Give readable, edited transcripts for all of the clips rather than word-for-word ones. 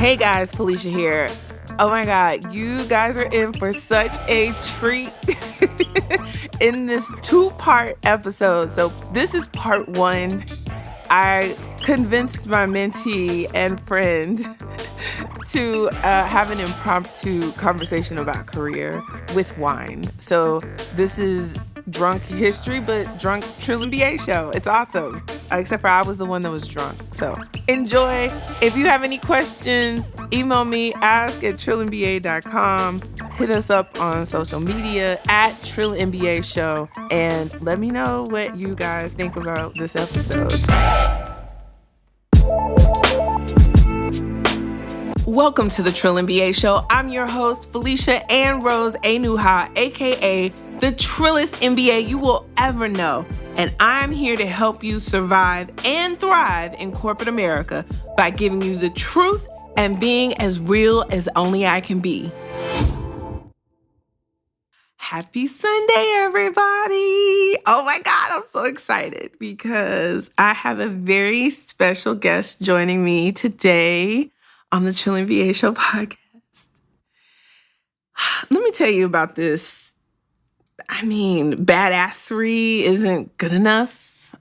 Hey guys, Felicia here. Oh my God, you guys are in for such a treat in this two-part episode. So this is part one. I convinced my mentee and friend to have an impromptu conversation about career with wine. So this is drunk history, but drunk Trill MBA show. It's awesome. Except for I was the one that was drunk. So enjoy. If you have any questions, email me, ask@trillinba.com. Hit us up on social media @TrillMBA show. And let me know what you guys think about this episode. Welcome to the Trill MBA show. I'm your host, Felicia Ann Rose Enuha, aka the Trillest MBA you will ever know. And I'm here to help you survive and thrive in corporate America by giving you the truth and being as real as only I can be. Happy Sunday, everybody. Oh my God, I'm so excited because I have a very special guest joining me today on the Trill MBA Show podcast. Let me tell you about this. I mean, badassery isn't good enough.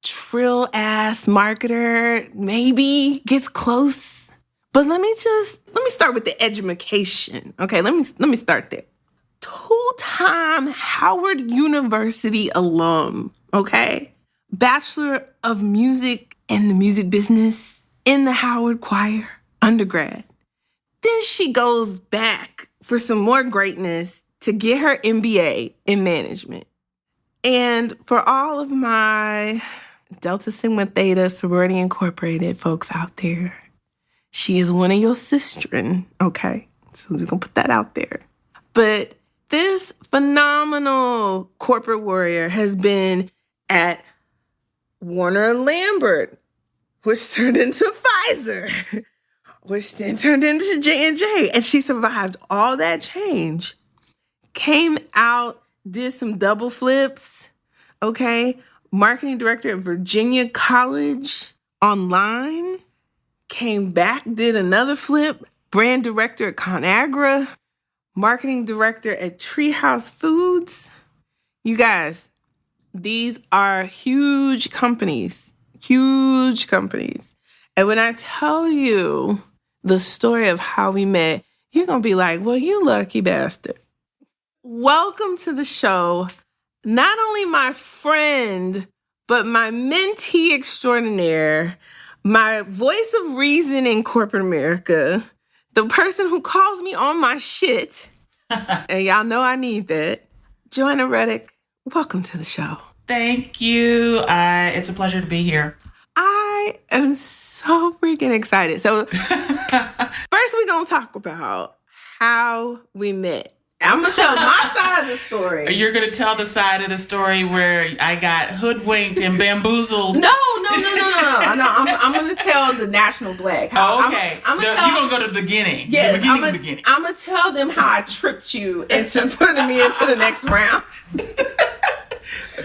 Trill-ass marketer maybe gets close. But let me start with the edumacation. Okay, let me start there. Two-time Howard University alum, okay? Bachelor of Music in the music business in the Howard Choir, undergrad. Then she goes back for some more greatness to get her MBA in management. And for all of my Delta Sigma Theta Sorority Incorporated folks out there, she is one of your sistren, okay? So we're going to put that out there. But this phenomenal corporate warrior has been at Warner Lambert, which turned into Pfizer, which then turned into J&J. And she survived all that change. Came out, did some double flips, okay? Marketing director at Virginia College online. Came back, did another flip. Brand director at ConAgra. Marketing director at Treehouse Foods. You guys, these are huge companies. Huge companies. And when I tell you the story of how we met, you're going to be like, well, you lucky bastard. Welcome to the show. Not only my friend, but my mentee extraordinaire, my voice of reason in corporate America, the person who calls me on my shit. And y'all know I need that. Joanna Reddick, welcome to the show. Thank you. It's a pleasure to be here. I am so freaking excited. So first we're going to talk about how we met. I'm going to tell my side of the story. You're going to tell the side of the story where I got hoodwinked and bamboozled. No. I'm going to tell the national black. Okay. You're going to go to the beginning. Yes, the beginning. I'm going to tell them how I tricked you into putting me into the next round.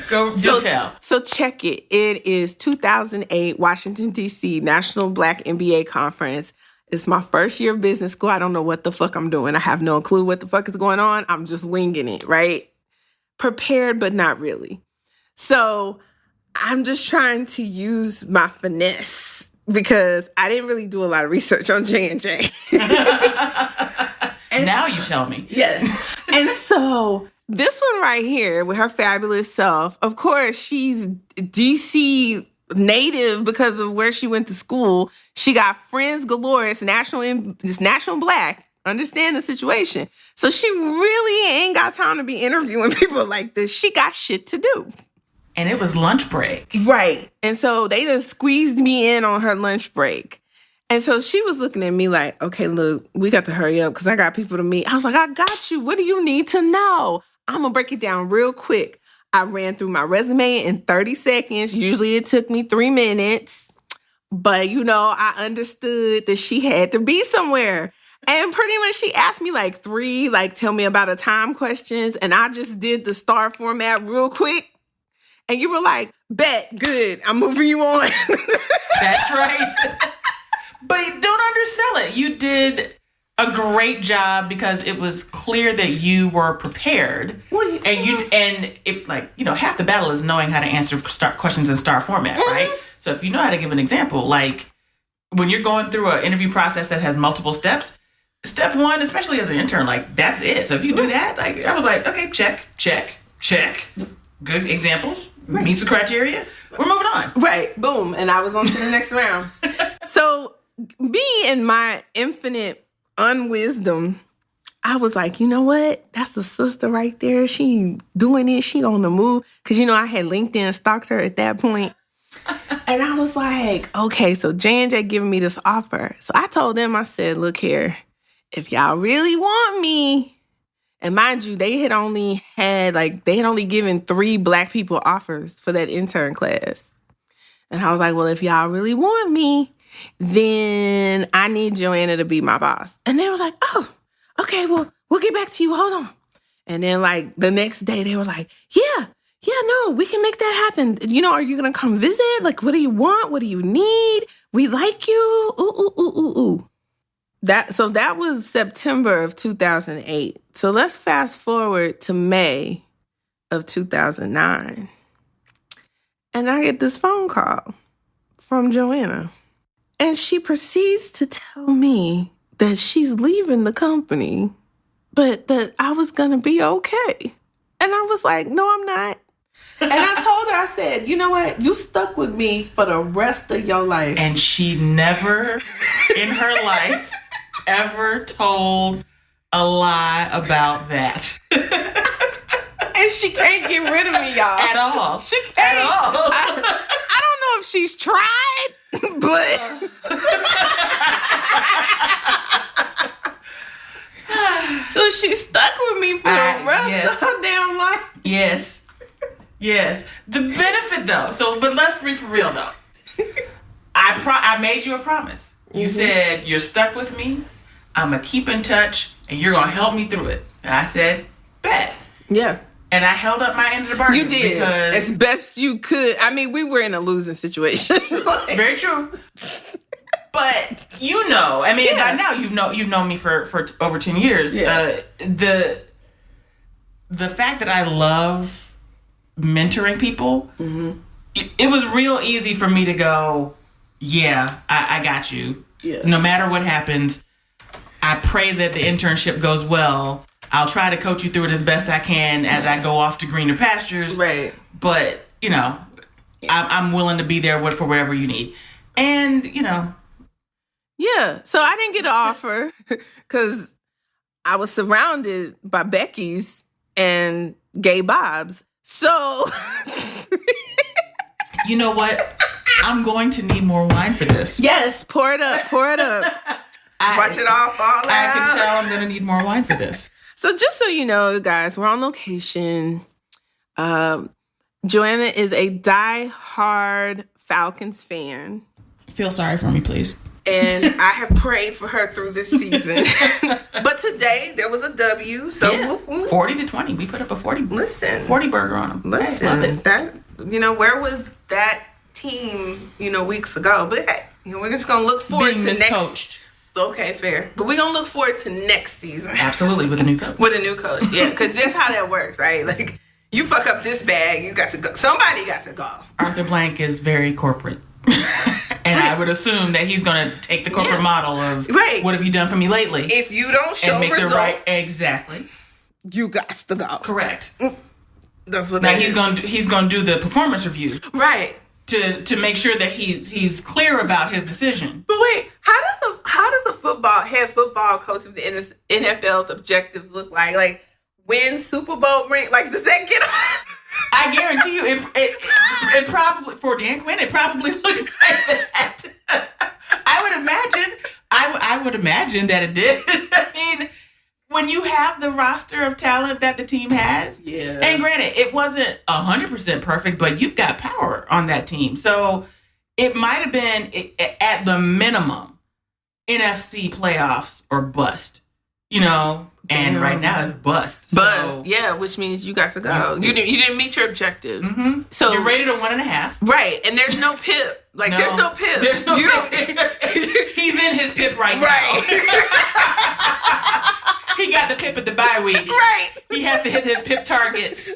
Go tell. So check it. It is 2008 Washington, D.C. National Black MBA Conference. It's my first year of business school. I don't know what the fuck I'm doing. I have no clue what the fuck is going on. I'm just winging it, right? Prepared, but not really. So I'm just trying to use my finesse because I didn't really do a lot of research on J&J. Now you tell me. Yes. And so this one right here with her fabulous self, of course, she's DC native because of where she went to school. She got friends galore. It's national black. Understand the situation. So she really ain't got time to be interviewing people like this. She got shit to do. And it was lunch break. Right. And so they just squeezed me in on her lunch break. And so she was looking at me like, okay, look, we got to hurry up because I got people to meet. I was like, I got you. What do you need to know? I'm going to break it down real quick. I ran through my resume in 30 seconds. Usually it took me 3 minutes. But, I understood that she had to be somewhere. And pretty much she asked me like 3, tell me about a time questions. And I just did the star format real quick. And you were like, bet, good, I'm moving you on. That's right. But don't undersell it. You did a great job because it was clear that you were prepared. Well, and if half the battle is knowing how to answer questions in star format, right? So if you know how to give an example, like when you're going through an interview process that has multiple steps, step one, especially as an intern, like that's it. So if you do that, like I was like, okay, check. Good examples, meets the criteria. We're moving on. Right, boom, and I was on to the next round. So me and my infinite unwisdom, I was like, you know what? That's a sister right there. She doing it. She on the move. Because, I had LinkedIn stalked her at that point. And I was like, okay, so J&J giving me this offer. So I told them, I said, look here, if y'all really want me, and mind you, they had only given 3 Black people offers for that intern class. And I was like, well, if y'all really want me, then I need Joanna to be my boss. And they were like, oh, okay, well, we'll get back to you. Hold on. And then the next day they were like, yeah, no, we can make that happen. Are you going to come visit? Like, what do you want? What do you need? We like you. Ooh. So that was September of 2008. So let's fast forward to May of 2009. And I get this phone call from Joanna. And she proceeds to tell me that she's leaving the company, but that I was going to be okay. And I was like, no, I'm not. And I told her, I said, you know what? You stuck with me for the rest of your life. And she never in her life ever told a lie about that. And she can't get rid of me, y'all. At all. She can't. At all. I don't know if she's tried, but... So she stuck with me for the rest of her damn life. Yes. The benefit, though. But let's be for real, though. I made you a promise. You said, you're stuck with me. I'm going to keep in touch, and you're going to help me through it. And I said, bet. Yeah. And I held up my end of the bargain. You did. Because as best you could. I mean, we were in a losing situation. Very true. But by now you've known me for over 10 years. Yeah. The fact that I love mentoring people, it was real easy for me to go, yeah, I got you. Yeah. No matter what happens, I pray that the internship goes well. I'll try to coach you through it as best I can as I go off to greener pastures. Right. But, I'm willing to be there for wherever you need. And, Yeah. So I didn't get an offer because I was surrounded by Becky's and gay Bobs. So. You know what? I'm going to need more wine for this. Yes. Pour it up. Watch it all fall out. I can tell I'm going to need more wine for this. So just so you know, guys, we're on location. Joanna is a die-hard Falcons fan. Feel sorry for me, please. And I have prayed for her through this season. But today, there was a W. So yeah, 40-20. We put up a 40 burger on them. Listen, love it. That, where was that team, weeks ago? But hey, we're just going to look forward being to miscoached. Okay, fair. But we're going to look forward to next season. Absolutely, with a new coach. With a new coach, yeah. Because that's how that works, right? Like, you fuck up this bag, you got to go. Somebody got to go. Arthur Blank is very corporate. And I would assume that he's going to take the corporate model of, what have you done for me lately? If you don't show and make results. Exactly. You got to go. Correct. That's what now that is. He's going to do the performance review. Right. To make sure that he's clear about his decision. But wait, how does the head football coach of the NFL's objectives look like? Like, win Super Bowl ring? Like, does that get I guarantee you, it probably, for Dan Quinn, it probably looked like that. I would imagine that it did. I mean, when you have the roster of talent that the team has, and granted, it wasn't 100% perfect, but you've got power on that team. So it might have been, at the minimum, NFC playoffs or bust, and right now it's bust. So, yeah, which means you got to go. You didn't meet your objectives. Mm-hmm. So you're rated a 1.5. Right, and there's no pip. Like, there's no pip. There's no pip. He's in PIP right now. He got the PIP at the bye week. Right. He has to hit his PIP targets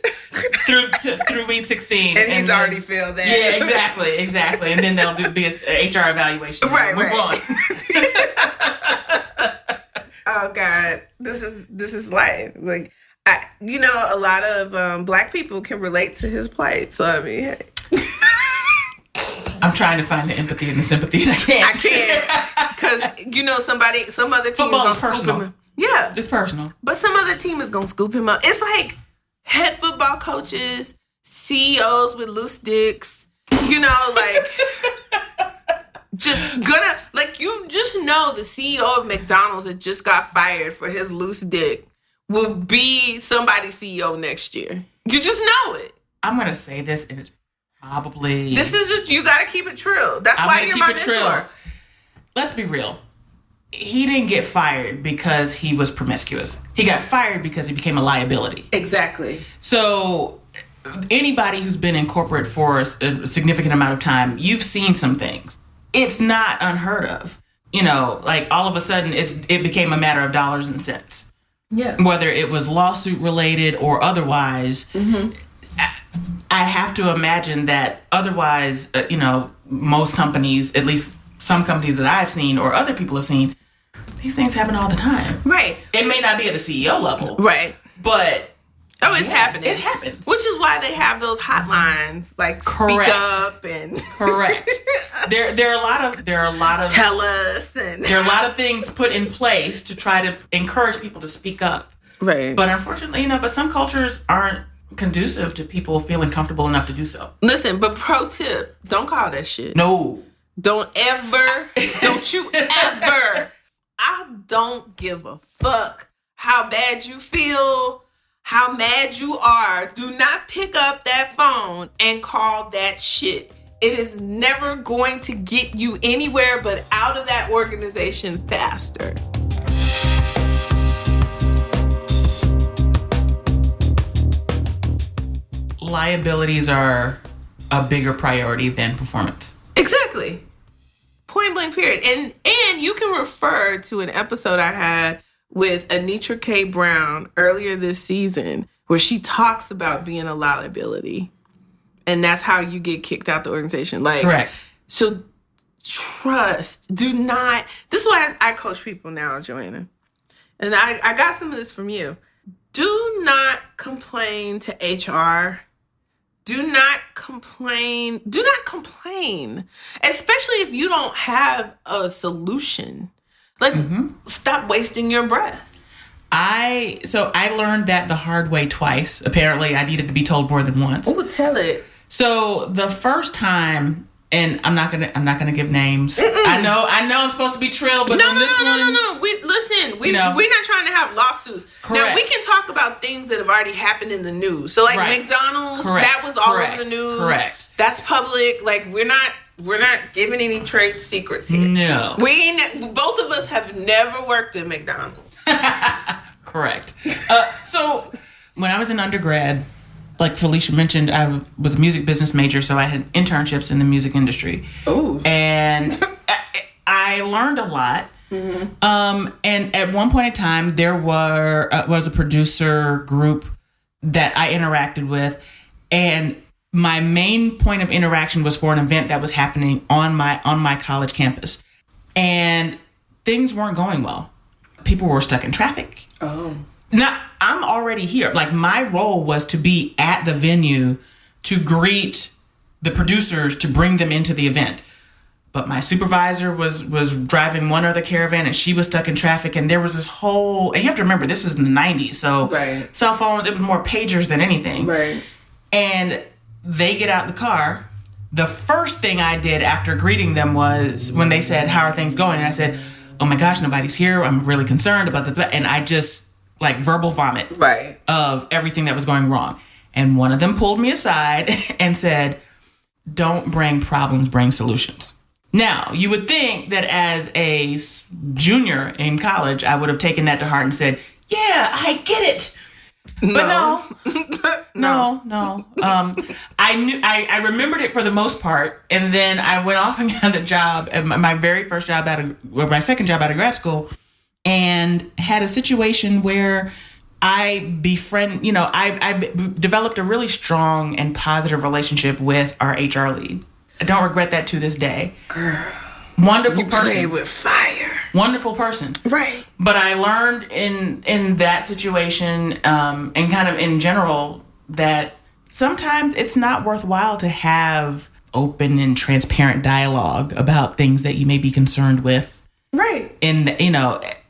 through week 16. And he's already failed that. Yeah, exactly. And then they'll be an HR evaluation. Right. Move on. Oh God, this is life. Like, a lot of Black people can relate to his plight. So I mean, hey. I'm trying to find the empathy and the sympathy, and I can't. Because some other team Football is is gonna personal. scoop him. Yeah, It's personal. but some other team is gonna scoop him up. It's like head football coaches, CEOs with loose dicks. You just know the CEO of McDonald's that just got fired for his loose dick will be somebody's CEO next year. You just know it. I'm gonna say this, and it's probably You gotta keep it true. That's why you're my mentor. Let's be real. He didn't get fired because he was promiscuous. He got fired because he became a liability. Exactly. So anybody who's been in corporate for a significant amount of time, you've seen some things. It's not unheard of. Like all of a sudden it became a matter of dollars and cents. Yeah. Whether it was lawsuit related or otherwise. Mm-hmm. I have to imagine that otherwise, most companies, at least some companies that I've seen or other people have seen, these things happen all the time. Right. It may not be at the CEO level. Right. But it's happening. It happens. Which is why they have those hotlines, like Correct. Speak Up and Correct. There are a lot of tell us, and there are a lot of things put in place to try to encourage people to speak up. Right. But unfortunately, but some cultures aren't conducive to people feeling comfortable enough to do so. Listen, but pro tip, don't call that shit. No. Don't you ever. I don't give a fuck how bad you feel, how mad you are. Do not pick up that phone and call that shit. It is never going to get you anywhere but out of that organization faster. Liabilities are a bigger priority than performance. Exactly. Point blank period. And you can refer to an episode I had with Anitra K. Brown earlier this season where she talks about being a liability. And that's how you get kicked out the organization. Correct. So trust. Do not. This is why I coach people now, Joanna. And I got some of this from you. Do not complain to HR. Do not complain. Especially if you don't have a solution. Stop wasting your breath. I learned that the hard way twice. Apparently, I needed to be told more than once. Oh, tell it. So the first time, and I'm not gonna give names. Mm-mm. I know I'm supposed to be trill, but no. We're not trying to have lawsuits. Correct. Now we can talk about things that have already happened in the news. So right. McDonald's, Correct. that was all Correct. over the news. Correct. That's public. We're not giving any trade secrets here. No. Both of us have never worked at McDonald's. Correct. So when I was in undergrad, like Felicia mentioned, I was a music business major, so I had internships in the music industry. Oh. And I learned a lot. Mm-hmm. And at one point in time, there was a producer group that I interacted with, and my main point of interaction was for an event that was happening on my college campus, and things weren't going well. People were stuck in traffic. Oh. Now, I'm already here. My role was to be at the venue to greet the producers, to bring them into the event. But my supervisor was driving one other caravan, and she was stuck in traffic. And there was this whole... And you have to remember, this is in the 90s. So right. Cell phones, it was more pagers than anything. Right. And they get out the car. The first thing I did after greeting them was when they said, "How are things going?" And I said, "Oh my gosh, nobody's here. I'm really concerned about that." And I just... verbal vomit right. of everything that was going wrong. And one of them pulled me aside and said, "Don't bring problems, bring solutions." Now, you would think that as a junior in college, I would have taken that to heart and said, "Yeah, I get it." No. But no. I remembered it for the most part, and then I went off and got the job at my my second job out of grad school, and had a situation where I developed a really strong and positive relationship with our HR lead. I don't regret that to this day. Girl, wonderful you person. play with fire. Wonderful person. Right. But I learned in that situation, and kind of in general, that sometimes it's not worthwhile to have open and transparent dialogue about things that you may be concerned with. Right. And,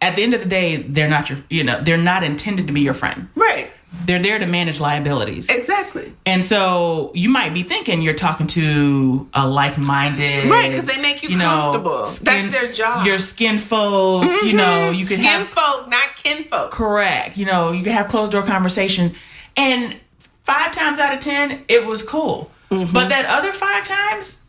at the end of the day, they're not intended to be your friend. Right. They're there to manage liabilities. Exactly. And so you might be thinking you're talking to a like-minded... Right, because they make you comfortable. That's their job. Your skin folk, Mm-hmm. You could have... Skin folk, not kinfolk. Correct. You can have closed-door conversation. And 5 times out of 10, it was cool. Mm-hmm. But that other 5 times...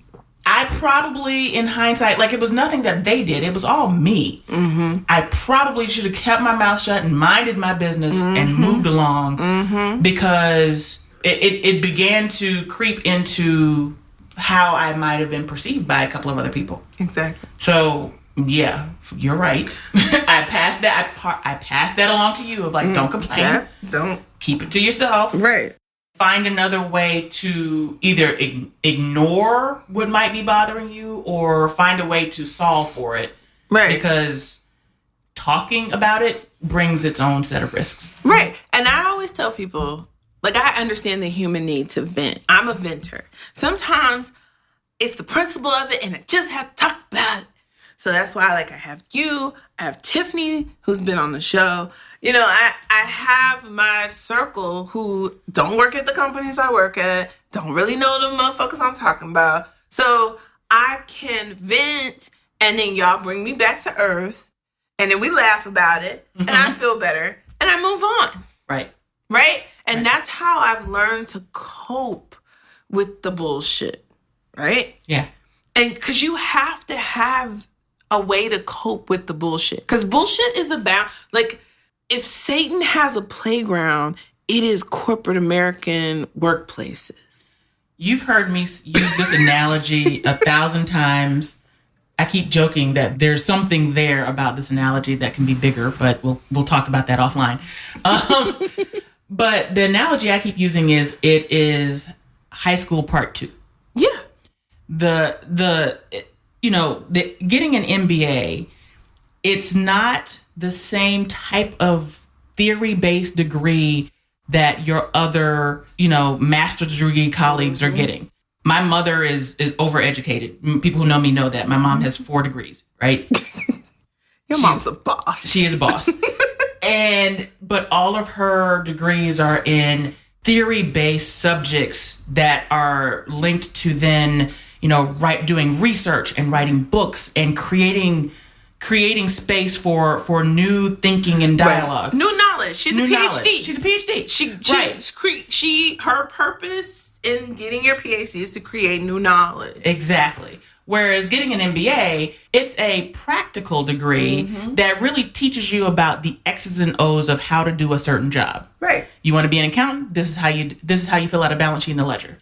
I probably, in hindsight, it was nothing that they did. It was all me. Mm-hmm. I probably should have kept my mouth shut and minded my business and moved along because it began to creep into how I might have been perceived by a couple of other people. Exactly. So, yeah, you're right. I passed that along to you of don't complain. Yeah, don't. Keep it to yourself. Right. Find another way to either ignore what might be bothering you or find a way to solve for it. Right. Because talking about it brings its own set of risks. Right. And I always tell people, I understand the human need to vent. I'm a venter. Sometimes it's the principle of it and I just have to talk about it. So that's why, I have you, I have Tiffany, who's been on the show. I have my circle who don't work at the companies I work at, don't really know the motherfuckers I'm talking about. So I can vent, and then y'all bring me back to earth, and then we laugh about it, and I feel better, and I move on. Right. Right? And that's how I've learned to cope with the bullshit. Right? Yeah. And because you have to have a way to cope with the bullshit. Because bullshit is about, if Satan has a playground, it is corporate American workplaces. You've heard me use this analogy 1,000 times. I keep joking that there's something there about this analogy that can be bigger, but we'll talk about that offline. But the analogy I keep using is it is high school part 2. Yeah. The getting an MBA, it's not the same type of theory-based degree that your other, master's degree colleagues are getting. My mother is overeducated. People who know me know that. My mom has 4 degrees, right? Your mom's a boss. She is a boss. But all of her degrees are in theory-based subjects that are linked to then, doing research and writing books and creating space for new thinking and dialogue. Right. New knowledge. She's a PhD. She's a PhD. Her purpose in getting your PhD is to create new knowledge. Exactly. Whereas getting an MBA, it's a practical degree that really teaches you about the X's and O's of how to do a certain job. Right. You want to be an accountant? This is how you fill out a balance sheet and a ledger.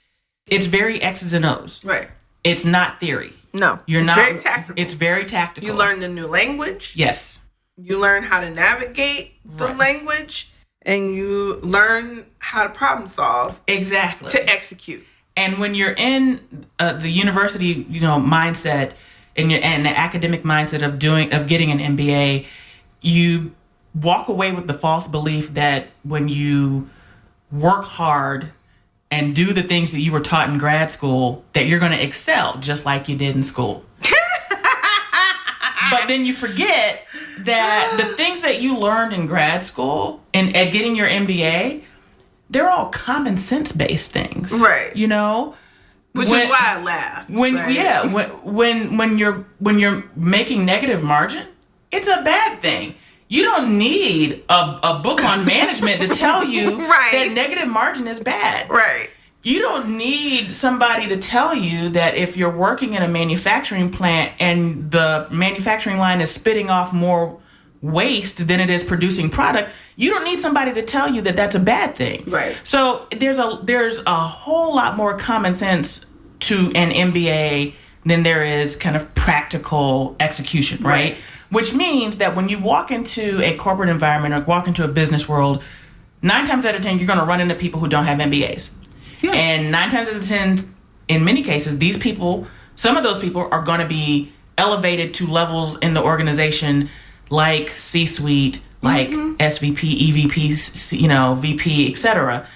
It's very X's and O's. Right. It's not theory. No. It's very tactical. It's very tactical. You learn the new language. Yes. You learn how to navigate the language, and you learn how to problem solve. Exactly. To execute. And when you're in the university, mindset and the academic mindset of getting an MBA, you walk away with the false belief that when you work hard and do the things that you were taught in grad school, that you're going to excel just like you did in school. But then you forget that the things that you learned in grad school and at getting your MBA, they're all common sense based things. Right. Which is why I laughed. When you're making negative margin, it's a bad thing. You don't need a book on management to tell you that negative margin is bad. Right. You don't need somebody to tell you that if you're working in a manufacturing plant and the manufacturing line is spitting off more waste than it is producing product, you don't need somebody to tell you that that's a bad thing. Right. So there's a whole lot more common sense to an MBA than there is kind of practical execution, right? Which means that when you walk into a corporate environment or walk into a business world, 9 times out of 10, you're going to run into people who don't have MBAs. Yeah. And 9 times out of 10, in many cases, these people, some of those people are going to be elevated to levels in the organization like C-suite, like SVP, EVP, VP, etc.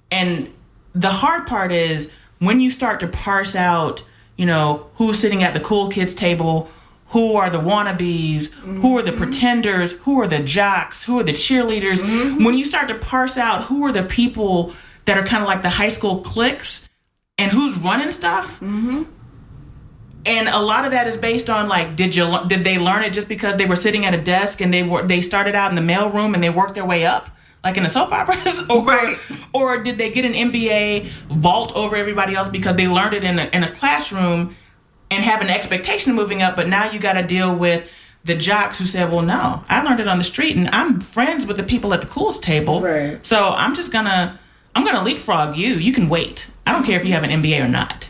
And the hard part is when you start to parse out, who's sitting at the cool kids table, who are the wannabes, who are the pretenders, who are the jocks, who are the cheerleaders. When you start to parse out who are the people that are kind of like the high school cliques and who's running stuff, and a lot of that is based on like, did they learn it just because they were sitting at a desk and they started out in the mailroom and they worked their way up? Like in the soap operas, or did they get an MBA, vault over everybody else because they learned it in a classroom and have an expectation of moving up? But now you got to deal with the jocks who said, "Well, no, I learned it on the street, and I'm friends with the people at the cool's table, so I'm gonna leapfrog you. You can wait. I don't care if you have an MBA or not."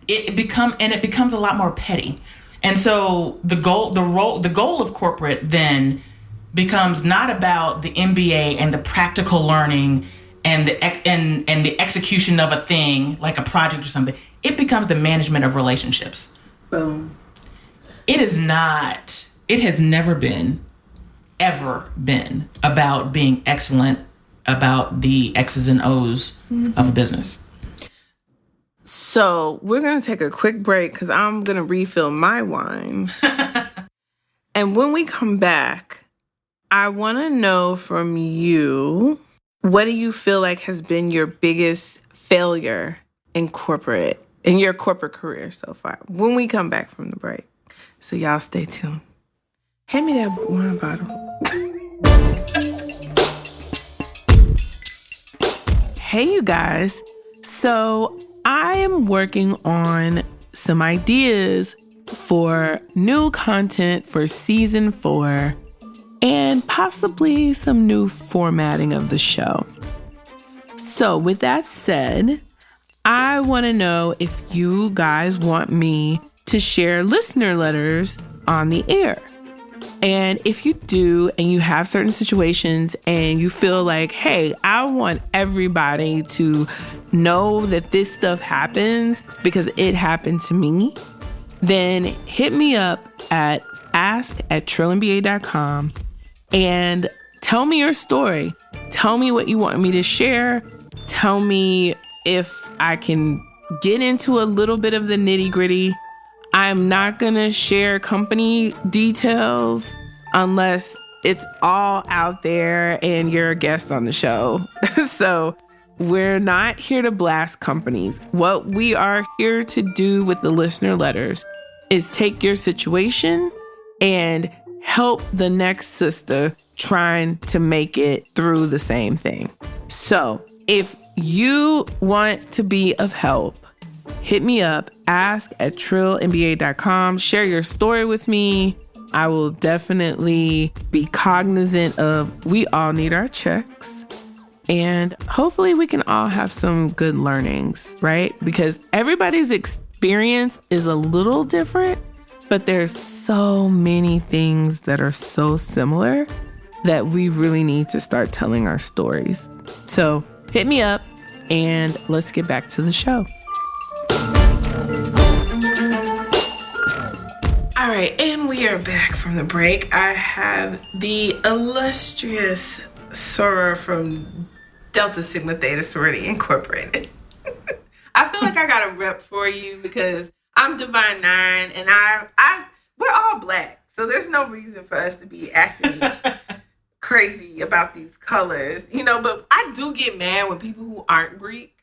It becomes a lot more petty, and so the goal of corporate then becomes not about the MBA and the practical learning and the execution of a thing like a project or something. It becomes the management of relationships. Boom. It has never been, ever been about being excellent about the X's and O's of a business. So we're going to take a quick break because I'm going to refill my wine. And when we come back, I want to know from you, what do you feel like has been your biggest failure in your corporate career so far? When we come back from the break. So y'all stay tuned. Hand me that wine bottle. Hey, you guys. So I am working on some ideas for new content for season 4. And possibly some new formatting of the show. So with that said, I want to know if you guys want me to share listener letters on the air. And if you do, and you have certain situations and you feel like, hey, I want everybody to know that this stuff happens because it happened to me, then hit me up at ask@trillinba.com. And tell me your story. Tell me what you want me to share. Tell me if I can get into a little bit of the nitty-gritty. I'm not going to share company details unless it's all out there and you're a guest on the show. So we're not here to blast companies. What we are here to do with the listener letters is take your situation and help the next sister trying to make it through the same thing. So if you want to be of help, hit me up, ask@trillinba.com. Share your story with me. I will definitely be cognizant of we all need our checks. And hopefully we can all have some good learnings, right? Because everybody's experience is a little different. But there's so many things that are so similar that we really need to start telling our stories. So hit me up and let's get back to the show. All right, and we are back from the break. I have the illustrious Sora from Delta Sigma Theta Sorority Incorporated. I feel like I got a rep for you because I'm Divine 9, and we're all black, so there's no reason for us to be acting crazy about these colors, but I do get mad when people who aren't Greek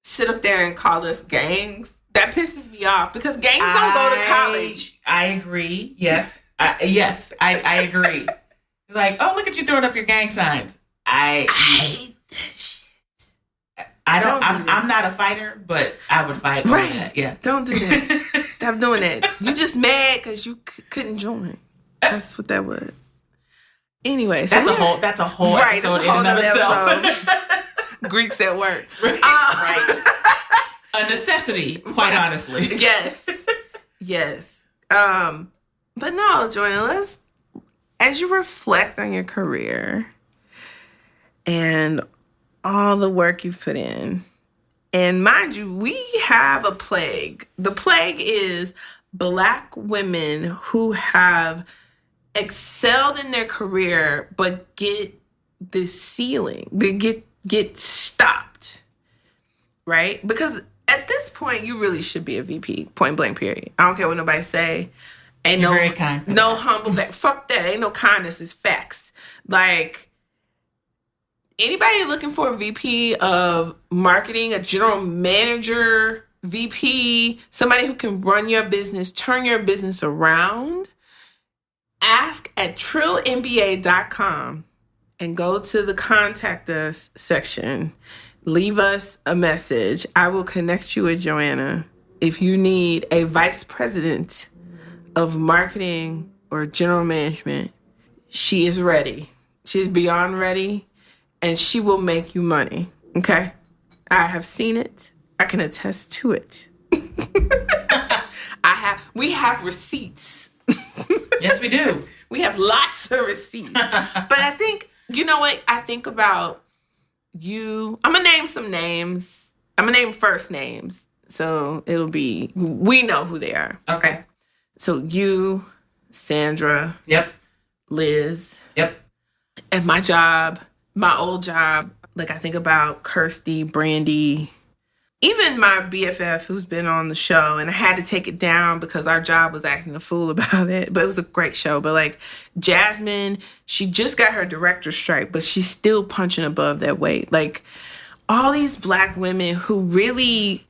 sit up there and call us gangs. That pisses me off because gangs don't go to college. I agree. Yes. I agree. Like, oh, look at you throwing up your gang signs. I hate that shit. I'm not a fighter, but I would fight for that. Yeah. Don't do that. Stop doing that. You just mad because you couldn't join. That's what that was. Anyway, so that's a whole episode in and of itself. Greeks at work. Right. A necessity, quite honestly. Yes. But no, Joanna, as you reflect on your career and all the work you've put in, and mind you, we have a plague. The plague is Black women who have excelled in their career but get this ceiling. They get stopped, right? Because at this point, you really should be a VP, point blank, period. I don't care what nobody say. Ain't You're very kind. No humble back. Fuck that. Ain't no kindness. It's facts. Like, anybody looking for a VP of marketing, a general manager, VP, somebody who can run your business, turn your business around, ask at trillmba.com and go to the contact us section. Leave us a message. I will connect you with Joanna. If you need a vice president of marketing or general management, she is ready. She's beyond ready, and she will make you money. Okay? I have seen it. I can attest to it. We have receipts. Yes, we do. We have lots of receipts. But I think, you know what? I think about you. I'm going to name some names. I'm going to name first names. So it'll be, we know who they are. Okay. So you, Sandra. Yep. Liz. Yep. At my job, my old job, like I think about Kirsty, Brandy, even my BFF who's been on the show, and I had to take it down because our job was acting a fool about it, but it was a great show. But like Jasmine, she just got her director's strike, but she's still punching above that weight. Like all these Black women who really,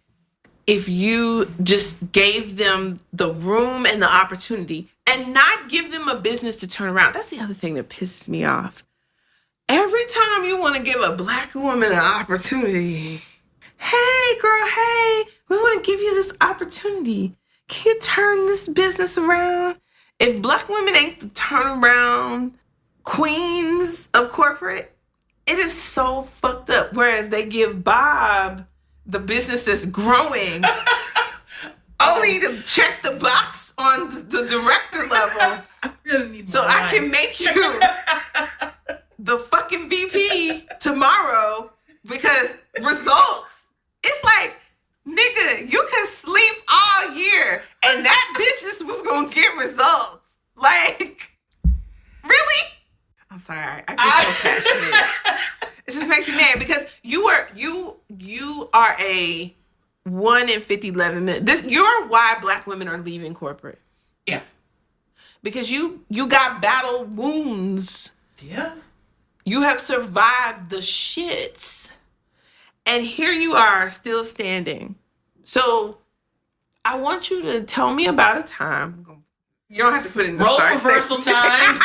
if you just gave them the room and the opportunity and not give them a business to turn around. That's the other thing that pisses me off. Every time you want to give a Black woman an opportunity, hey, girl, hey, we want to give you this opportunity. Can you turn this business around? If Black women ain't the turnaround queens of corporate, it is so fucked up. Whereas they give Bob the business that's growing only to check the box on the director level. So I can make you the fucking VP tomorrow because results. It's like, nigga, you could sleep all year and that business was gonna get results. Like, really? I'm sorry. I get so passionate. It just makes me mad because you are a 1 in 50, 11 minutes. You're why Black women are leaving corporate. Yeah. Because you got battle wounds. Yeah. You have survived the shits. And here you are still standing. So I want you to tell me about a time. You don't have to put in the role star reversal time.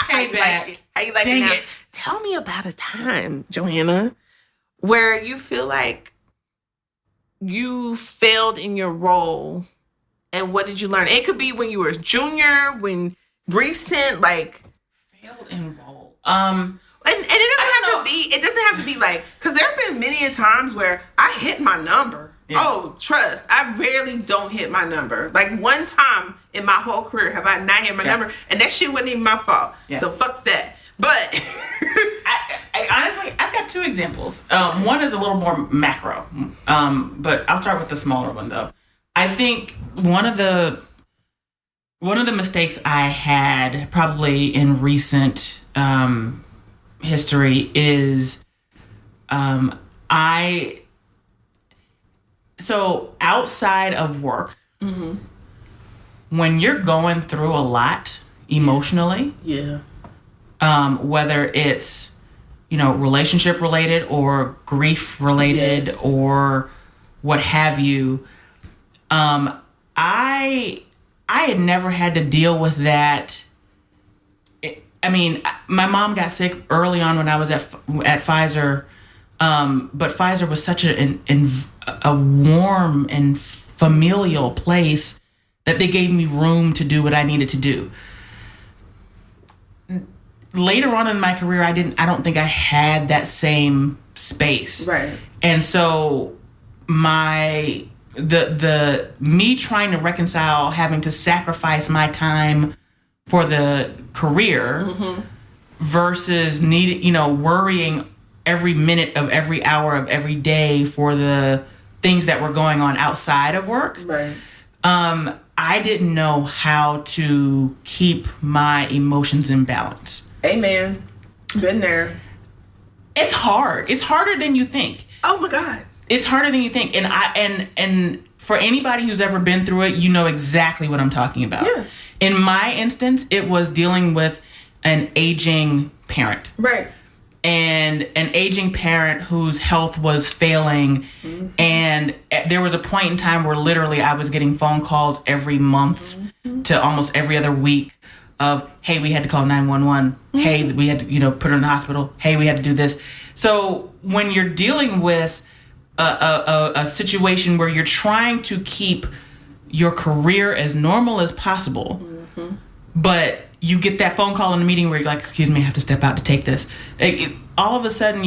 Payback. How you like Dang it now? it. Tell me about a time, Joanna, where you feel like you failed in your role. And what did you learn? It could be when you were a junior, when recent, like failed in role. And it doesn't have to be like, because there have been many a times where I hit my number. Yeah. Oh, trust, I rarely don't hit my number. Like one time in my whole career have I not hit my number, and that shit wasn't even my fault. Yeah. So fuck that. But I honestly, I've got two examples. One is a little more macro, but I'll start with the smaller one though. I think one of the mistakes I had probably in recent history is so outside of work, mm-hmm. when you're going through a lot emotionally, yeah, whether it's relationship related or grief related, yes, or what have you, I had never had to deal with that. I mean, my mom got sick early on when I was at Pfizer, but Pfizer was such a warm and familial place that they gave me room to do what I needed to do. Later on in my career, I don't think I had that same space. Right. And so me trying to reconcile having to sacrifice my time for the career versus worrying every minute of every hour of every day for the things that were going on outside of work. Right. I didn't know how to keep my emotions in balance. Amen. Been there. It's hard. It's harder than you think. Oh my God. It's harder than you think. And for anybody who's ever been through it, you know exactly what I'm talking about. Yeah. In my instance, it was dealing with an aging parent. Right. And an aging parent whose health was failing. And there was a point in time where literally I was getting phone calls every month to almost every other week of, hey, we had to call 911. Hey, we had to, put her in the hospital. Hey, we had to do this. So when you're dealing with a situation where you're trying to keep your career as normal as possible, but you get that phone call in a meeting where you're like, excuse me, I have to step out to take this. All of a sudden,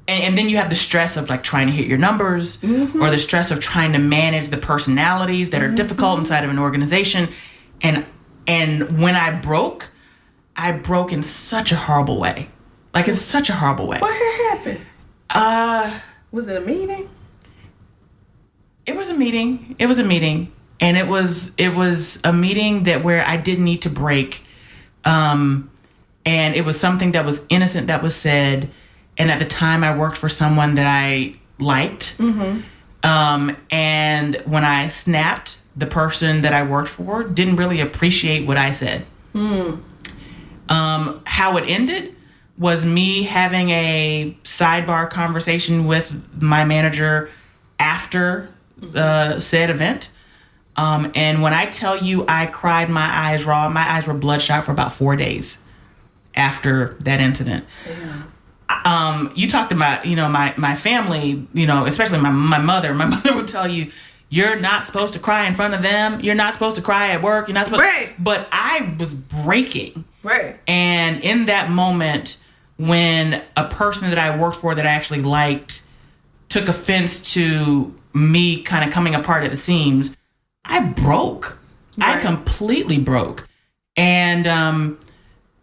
and then you have the stress of like trying to hit your numbers or the stress of trying to manage the personalities that are difficult inside of an organization. And when I broke in such a horrible way. Like, in such a horrible way. What had happened? Was it a meeting? It was a meeting. And it was a meeting where I didn't need to break. And it was something that was innocent that was said. And at the time I worked for someone that I liked. And when I snapped, the person that I worked for didn't really appreciate what I said. How it ended was me having a sidebar conversation with my manager after said event. And when I tell you I cried my eyes raw, my eyes were bloodshot for about 4 days after that incident. Damn. You talked about, my family, especially my mother. My mother would tell you, you're not supposed to cry in front of them. You're not supposed to cry at work. You're not supposed Right. But I was breaking. Right. And in that moment, when a person that I worked for that I actually liked took offense to me kind of coming apart at the seams, I broke. Right. I completely broke. And,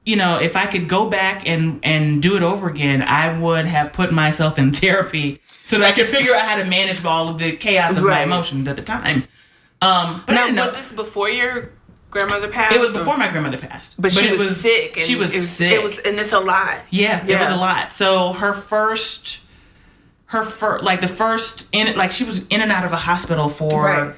if I could go back and do it over again, I would have put myself in therapy so that I could figure out how to manage all of the chaos of my emotions at the time. But now, was this before your grandmother passed? It was before my grandmother passed. But she was sick. She was sick. And it's a lot. Yeah, it was a lot. So she was in and out of a hospital for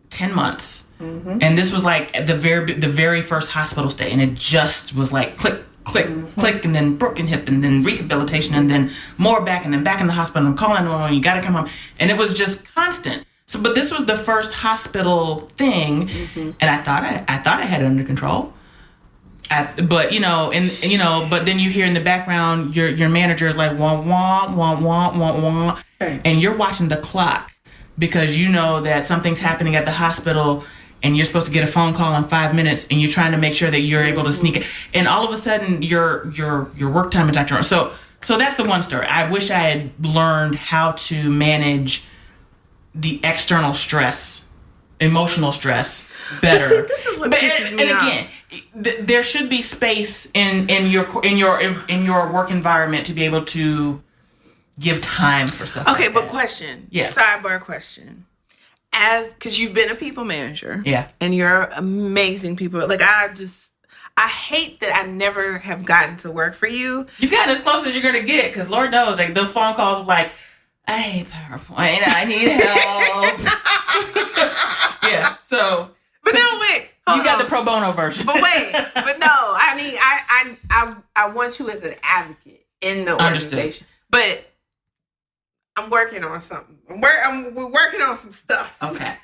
10 months. And this was like the very first hospital stay, and it just was like click, click, click, and then broken hip, and then rehabilitation, and then more back, and then back in the hospital, and calling, you got to come home, and it was just constant. So, but this was the first hospital thing, and I thought I had it under control. But then you hear in the background your manager is like wah wah wah wah wah wah, and you're watching the clock because you know that something's happening at the hospital. And you're supposed to get a phone call in 5 minutes, and you're trying to make sure that you're able to sneak it. And all of a sudden, your work time is not your own. So that's the one story. I wish I had learned how to manage the external stress, emotional stress, better. But see, this is what pisses me off. And again, there should be space in your work environment to be able to give time for stuff. Okay, like but that. question. Yeah. Sidebar question. Because you've been a people manager. Yeah. And you're amazing people. Like, I hate that I never have gotten to work for you. You've gotten as close as you're going to get, because Lord knows, like, the phone calls of like, I hate PowerPoint, I need help. Yeah, so. But no, wait. You got the pro bono version. But wait. But no, I mean, I want you as an advocate in the organization. Understood. But I'm working on something. We're working on some stuff. Okay.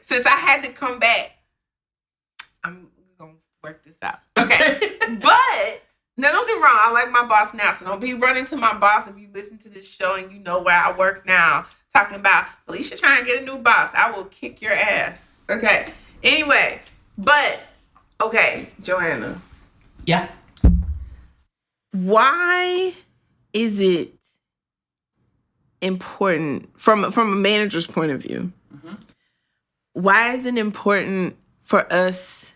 Since I had to come back, I'm going to work this out. Okay. But, now don't get me wrong. I like my boss now. So don't be running to my boss if you listen to this show and you know where I work now, talking about Felicia trying to get a new boss. I will kick your ass. Okay. Anyway, but okay, Joanna. Yeah. Why is it important from a manager's point of view? Mm-hmm. Why is it important for us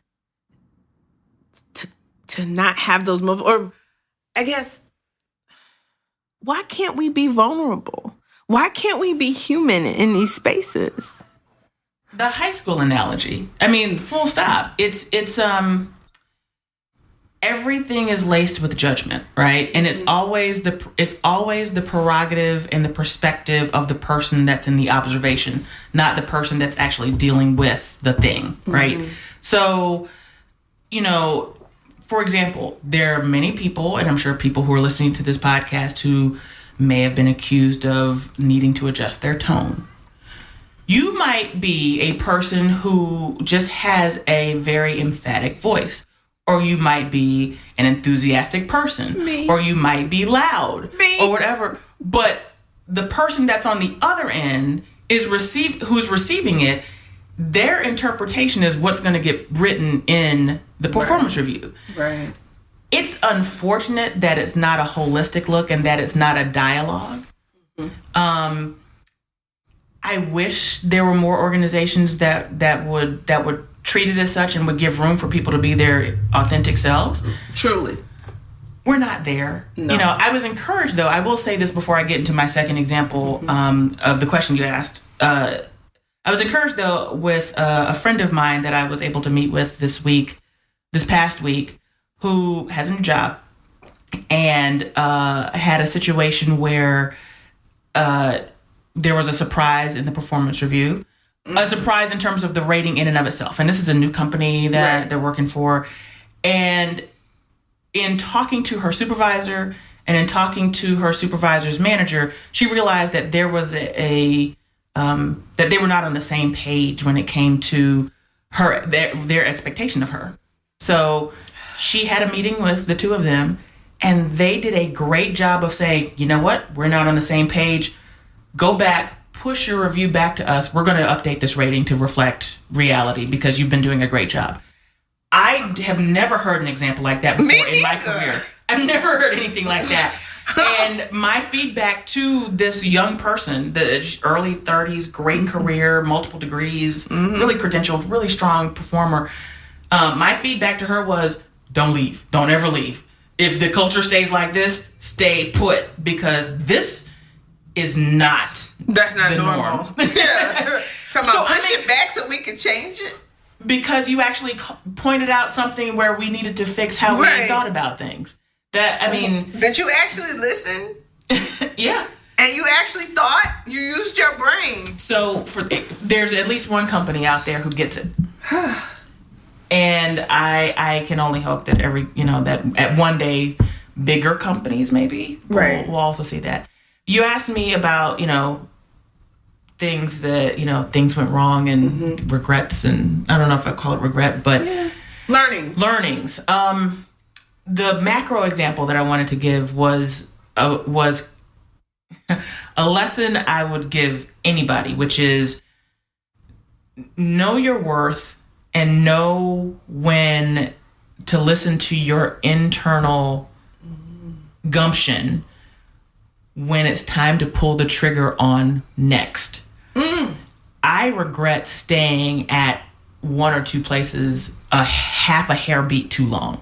to not have those moments? Or I guess, why can't we be vulnerable? Why can't we be human in these spaces? The high school analogy. I mean, full stop. It's everything is laced with judgment, right? And it's always the prerogative and the perspective of the person that's in the observation, not the person that's actually dealing with the thing, right? Mm-hmm. So, for example, there are many people, and I'm sure people who are listening to this podcast, who may have been accused of needing to adjust their tone. You might be a person who just has a very emphatic voice. Or you might be an enthusiastic person. Me. Or you might be loud. Me. Or whatever. But the person that's on the other end who's receiving it, their interpretation is what's going to get written in the performance review. Right. It's unfortunate that it's not a holistic look and that it's not a dialogue. Mm-hmm. I wish there were more organizations that would treat it as such and would give room for people to be their authentic selves. Truly. We're not there. No. I was encouraged, though. I will say this before I get into my second example of the question you asked. I was encouraged, though, with a friend of mine that I was able to meet with this past week, who has a job and had a situation where there was a surprise in the performance review. A surprise in terms of the rating in and of itself. And this is a new company that they're working for. And in talking to her supervisor and in talking to her supervisor's manager, she realized that there was that they were not on the same page when it came to their expectation of her. So she had a meeting with the two of them, and they did a great job of saying, you know what, we're not on the same page. Go back. Push your review back to us. We're going to update this rating to reflect reality because you've been doing a great job. I have never heard an example like that before in my career. I've never heard anything like that. And my feedback to this young person, the early 30s, great career, multiple degrees, really credentialed, really strong performer. My feedback to her was, don't leave. Don't ever leave. If the culture stays like this, stay put, because this is not. That's not normal. Yeah. Push it back so we can change it. Because you actually pointed out something where we needed to fix how we thought about things. That you actually listened. Yeah. And you actually thought, you used your brain. So there's at least one company out there who gets it. And I can only hope that that at one day bigger companies maybe will also see that. You asked me about, things that, things went wrong and regrets, and I don't know if I call it regret, but learnings. The macro example that I wanted to give was a lesson I would give anybody, which is know your worth and know when to listen to your internal gumption when it's time to pull the trigger on next. I regret staying at one or two places a half a hair beat too long.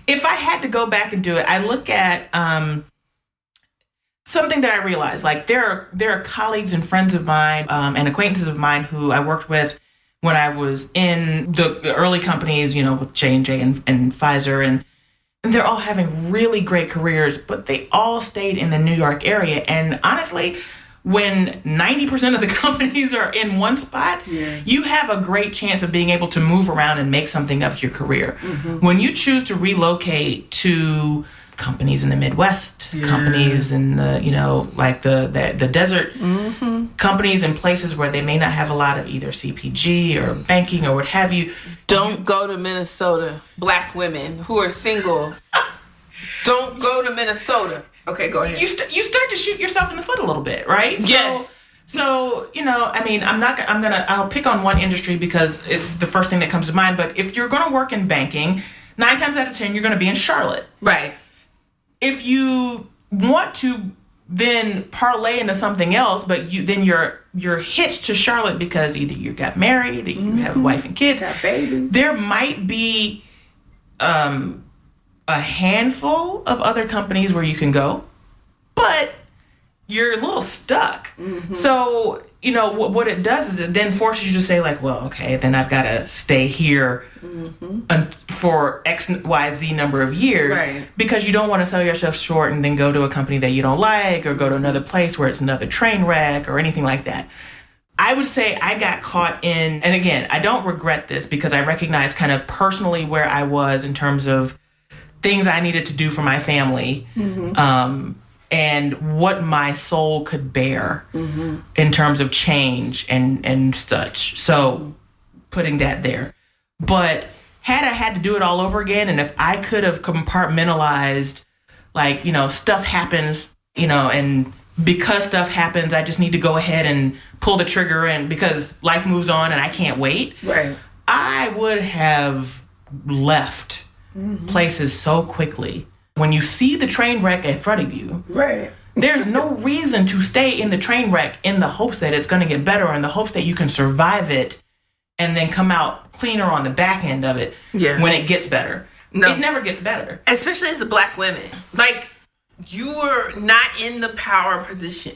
If I had to go back and do it, I look at something that I realized, like there are colleagues and friends of mine and acquaintances of mine who I worked with when I was in the early companies, with J&J and Pfizer, and they're all having really great careers, but they all stayed in the New York area. And honestly, when 90% of the companies are in one spot, you have a great chance of being able to move around and make something of your career. When you choose to relocate to companies in the Midwest, companies in the, like the desert, companies in places where they may not have a lot of either CPG or banking or what have you. Don't go to Minnesota. Black women who are single, don't go to Minnesota. Okay, go ahead. You start to shoot yourself in the foot a little bit, right? Yes. So, I'll pick on one industry because it's the first thing that comes to mind. But if you're going to work in banking, 9 times out of 10, you're going to be in Charlotte. Right. If you want to then parlay into something else, but you're hitched to Charlotte because either you got married, or you have a wife and kids, got babies. There might be a handful of other companies where you can go, but you're a little stuck. So, what it does is it then forces you to say like, well, okay, then I've got to stay here for X, Y, Z number of years. Right. Because you don't want to sell yourself short and then go to a company that you don't like or go to another place where it's another train wreck or anything like that. I would say I got caught in, and again, I don't regret this because I recognize kind of personally where I was in terms of things I needed to do for my family. And what my soul could bear in terms of change and such. So putting that there. But had I had to do it all over again, and if I could have compartmentalized, like, stuff happens, and because stuff happens, I just need to go ahead and pull the trigger and because life moves on and I can't wait. Right. I would have left places so quickly. When you see the train wreck in front of you, right, there's no reason to stay in the train wreck in the hopes that it's going to get better or in the hopes that you can survive it and then come out cleaner on the back end of it when it gets better. No. It never gets better. Especially as a black woman. Like, you're not in the power position.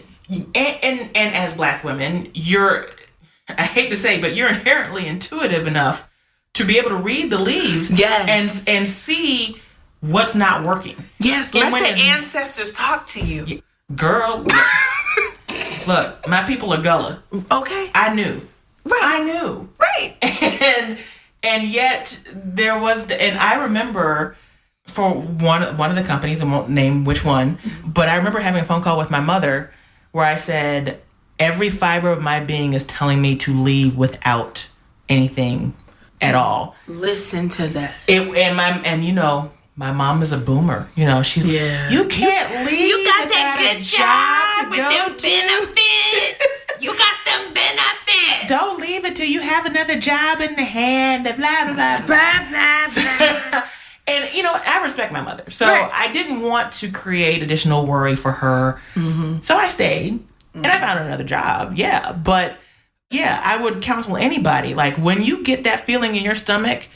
And as black women, I hate to say, but you're inherently intuitive enough to be able to read the leaves and see what's not working. Yes, let the ancestors talk to you. Girl, look, my people are Gullah. Okay. I knew. Right. I knew. Right. And yet there was, and I remember for one of the companies, I won't name which one, but I remember having a phone call with my mother where I said, every fiber of my being is telling me to leave without anything at all. Listen to that. My mom is a boomer. She's you can't leave. You got that good job with them benefits. You got them benefits. Don't leave it till you have another job in the hand. Blah, blah, blah. Blah, blah, blah. And, I respect my mother. So I didn't want to create additional worry for her. So I stayed and I found another job. Yeah. But I would counsel anybody. Like, when you get that feeling in your stomach,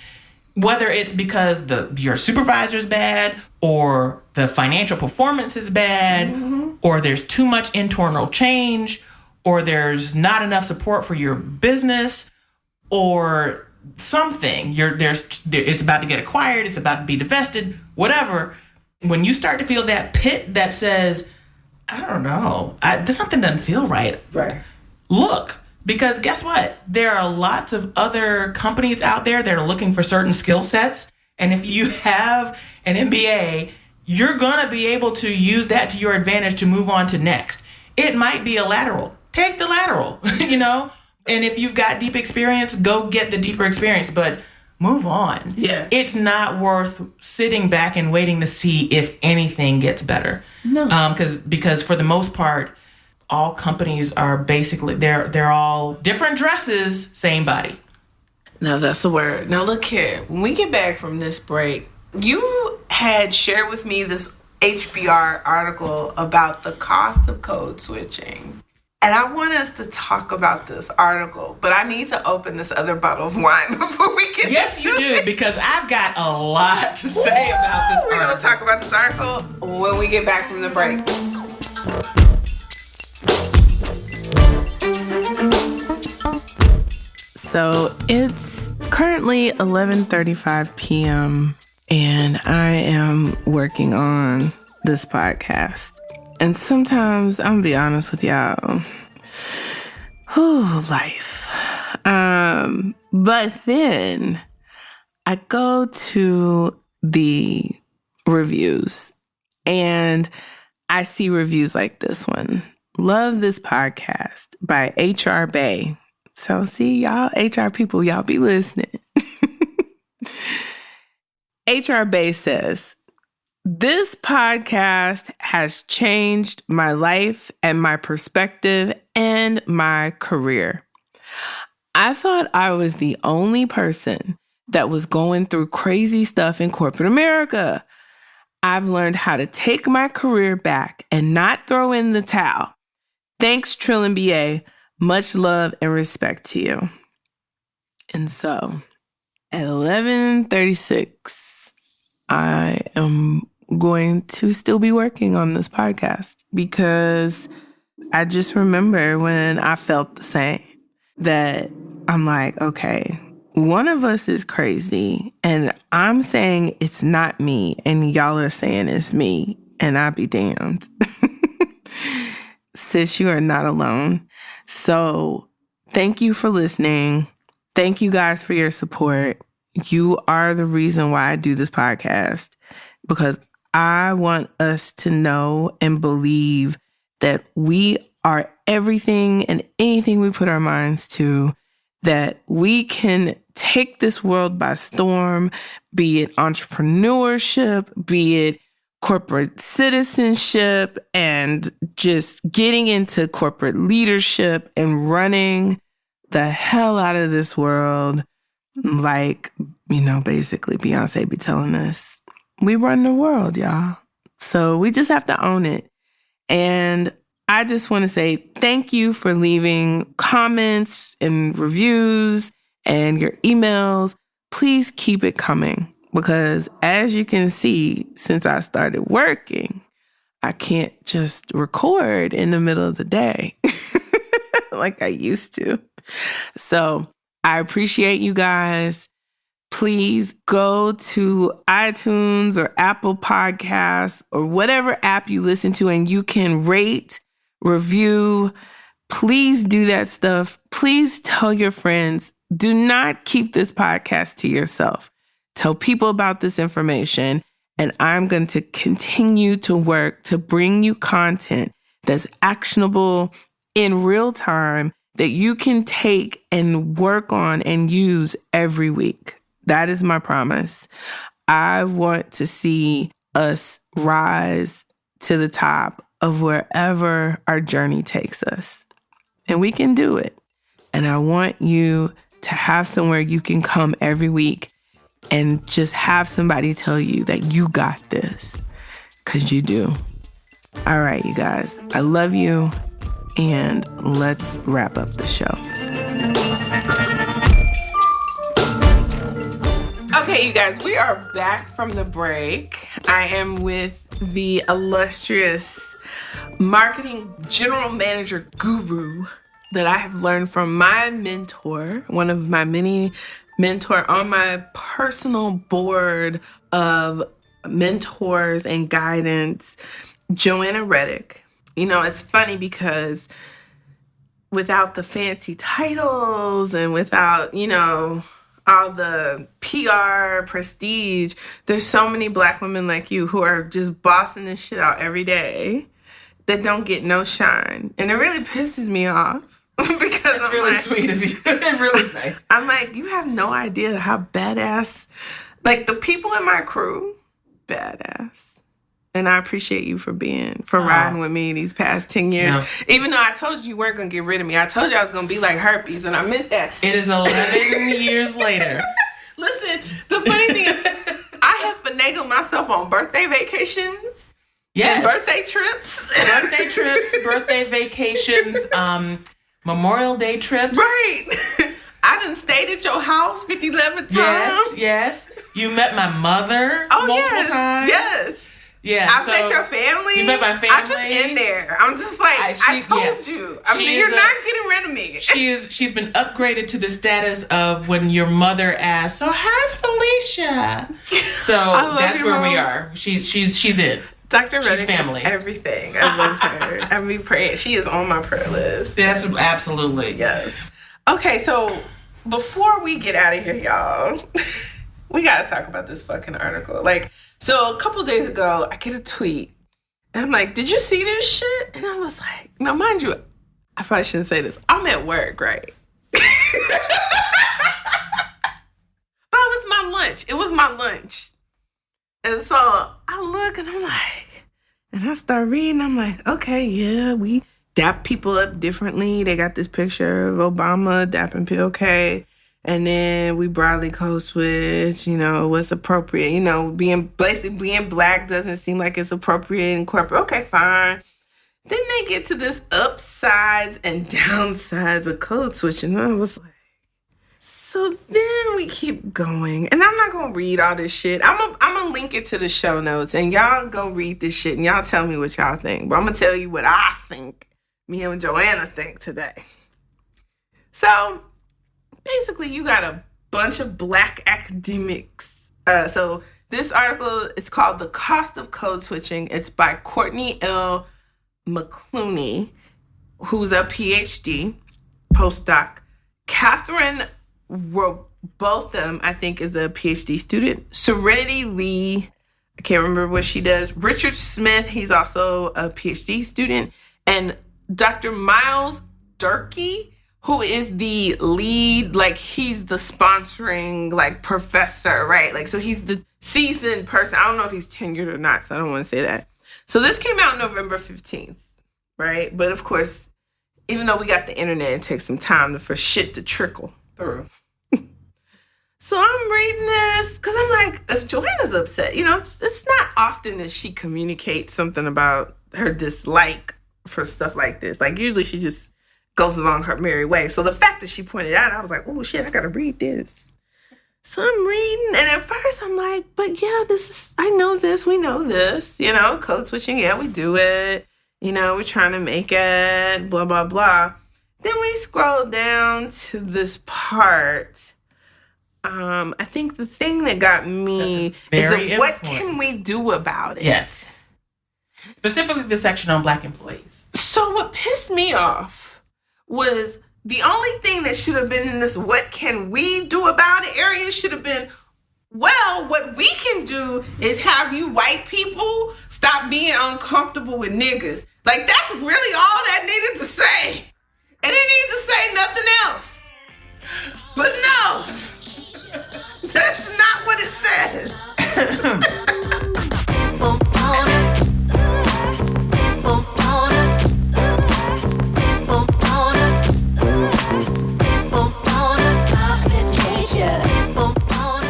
whether it's because your supervisor's bad or the financial performance is bad or there's too much internal change or there's not enough support for your business or something, it's about to get acquired, it's about to be divested, whatever. When you start to feel that pit that says, I don't know, something doesn't feel right. Right. Look. Because guess what? There are lots of other companies out there that are looking for certain skill sets. And if you have an MBA, you're going to be able to use that to your advantage to move on to next. It might be a lateral. Take the lateral, And if you've got deep experience, go get the deeper experience. But move on. Yeah. It's not worth sitting back and waiting to see if anything gets better. No. Because for the most part, all companies are basically, they're all different dresses, same body. Now that's a word. Now look here. When we get back from this break, you had shared with me this HBR article about the cost of code switching. And I want us to talk about this article, but I need to open this other bottle of wine before we get Yes, you do, because I've got a lot to say about this article. We're going to talk about this article when we get back from the break. So it's currently 11:35 p.m. and I am working on this podcast. And sometimes, I'm gonna be honest with y'all, life. But then I go to the reviews And I see reviews like this one. Love this podcast by HR Bay. So see, y'all HR people, y'all be listening. HR Bay says, this podcast has changed my life and my perspective and my career. I thought I was the only person that was going through crazy stuff in corporate America. I've learned how to take my career back and not throw in the towel. Thanks, Trill and BA. Much love and respect to you. And so at 11:36, I am going to still be working on this podcast because I just remember when I felt the same, that I'm like, okay, one of us is crazy and I'm saying it's not me and y'all are saying it's me, and I be damned. Sis, you are not alone. So thank you for listening. Thank you guys for your support. You are the reason why I do this podcast, because I want us to know and believe that we are everything and anything we put our minds to, that we can take this world by storm, be it entrepreneurship, be it corporate citizenship, and just getting into corporate leadership and running the hell out of this world. Like, basically Beyonce be telling us, we run the world, y'all. So we just have to own it. And I just want to say thank you for leaving comments and reviews and your emails. Please keep it coming, because as you can see, since I started working, I can't just record in the middle of the day like I used to. So I appreciate you guys. Please go to iTunes or Apple Podcasts or whatever app you listen to, and you can rate, review. Please do that stuff. Please tell your friends. Do not keep this podcast to yourself. Tell people about this information, and I'm going to continue to work to bring you content that's actionable in real time that you can take and work on and use every week. That is my promise. I want to see us rise to the top of wherever our journey takes us. And we can do it. And I want you to have somewhere you can come every week and just have somebody tell you that you got this, because you do. All right, you guys, I love you, and let's wrap up the show. Okay, you guys, we are back from the break. I am with the illustrious marketing general manager guru that I have learned from my mentor, one of my many mentor on my personal board of mentors and guidance, Joanna Reddick. It's funny because without the fancy titles and without, all the PR prestige, there's so many Black women like you who are just bossing this shit out every day that don't get no shine. And it really pisses me off. Because it's really sweet of you. It's really nice. I'm like, you have no idea how badass, like the people in my crew, badass. And I appreciate you for riding with me these past 10 years. No. Even though I told you weren't going to get rid of me. I told you I was going to be like herpes, and I meant that. It is 11 years later. Listen, the funny thing is, I have finagled myself on birthday vacations. Yes. And birthday trips. Birthday vacations, Memorial Day trips. Right. I done stayed at your house 50-11 times. Yes. You met my mother multiple times. Yes. Yeah, I met your family. You met my family. I'm just in there. I'm just like, I told you. You're not getting rid of me. She's been upgraded to the status of when your mother asked, so how's Felicia? So that's where we are. She's in. Dr. Reddick, she's family. Everything. I love her. I mean, praying. She is on my prayer list. That's absolutely. Yes. Okay, so before we get out of here, y'all, we got to talk about this fucking article. So a couple days ago, I get a tweet I'm like, did you see this shit? And I was like, now mind you, I probably shouldn't say this. I'm at work, right? But it was my lunch. It was my lunch. And so I look and I'm like, and I start reading. I'm like, okay, yeah, we dap people up differently. They got this picture of Obama dapping people, okay. And then we broadly code switch, what's appropriate. Being black doesn't seem like it's appropriate in corporate. Okay, fine. Then they get to this upsides and downsides of code switching. And I was like, so then we keep going. And I'm not going to read all this shit. I'm going to link it to the show notes. And y'all go read this shit and y'all tell me what y'all think. But I'm going to tell you what I think. Me and Joanna think today. So basically, you got a bunch of black academics. So this article is called The Cost of Code Switching. It's by Courtney L. McClooney, who's a PhD postdoc. Catherine Robotham, I think, is a PhD student. Serenity Lee, I can't remember what she does. Richard Smith, he's also a PhD student. And Dr. Miles Durkee, who is the lead, he's the sponsoring, professor, right? So he's the seasoned person. I don't know if he's tenured or not, so I don't want to say that. So this came out November 15th, right? But of course, even though we got the internet, it takes some time for shit to trickle through. So I'm reading this because I'm like, if Joanna's upset, it's not often that she communicates something about her dislike for stuff like this. Usually she just goes along her merry way. So the fact that she pointed out, I was like, oh shit, I gotta read this. So I'm reading, and at first I'm like, but yeah, I know this, we know this, code switching, yeah, we do it. We're trying to make it, blah, blah, blah. Then we scroll down to this part. I think the thing that got me is what can we do about it? Yes. Specifically the section on black employees. So what pissed me off was the only thing that should have been in this what can we do about it area should have been, well, what we can do is have you white people stop being uncomfortable with niggas. That's really all that needed to say. It didn't need to say nothing else. But no, that's not what it says.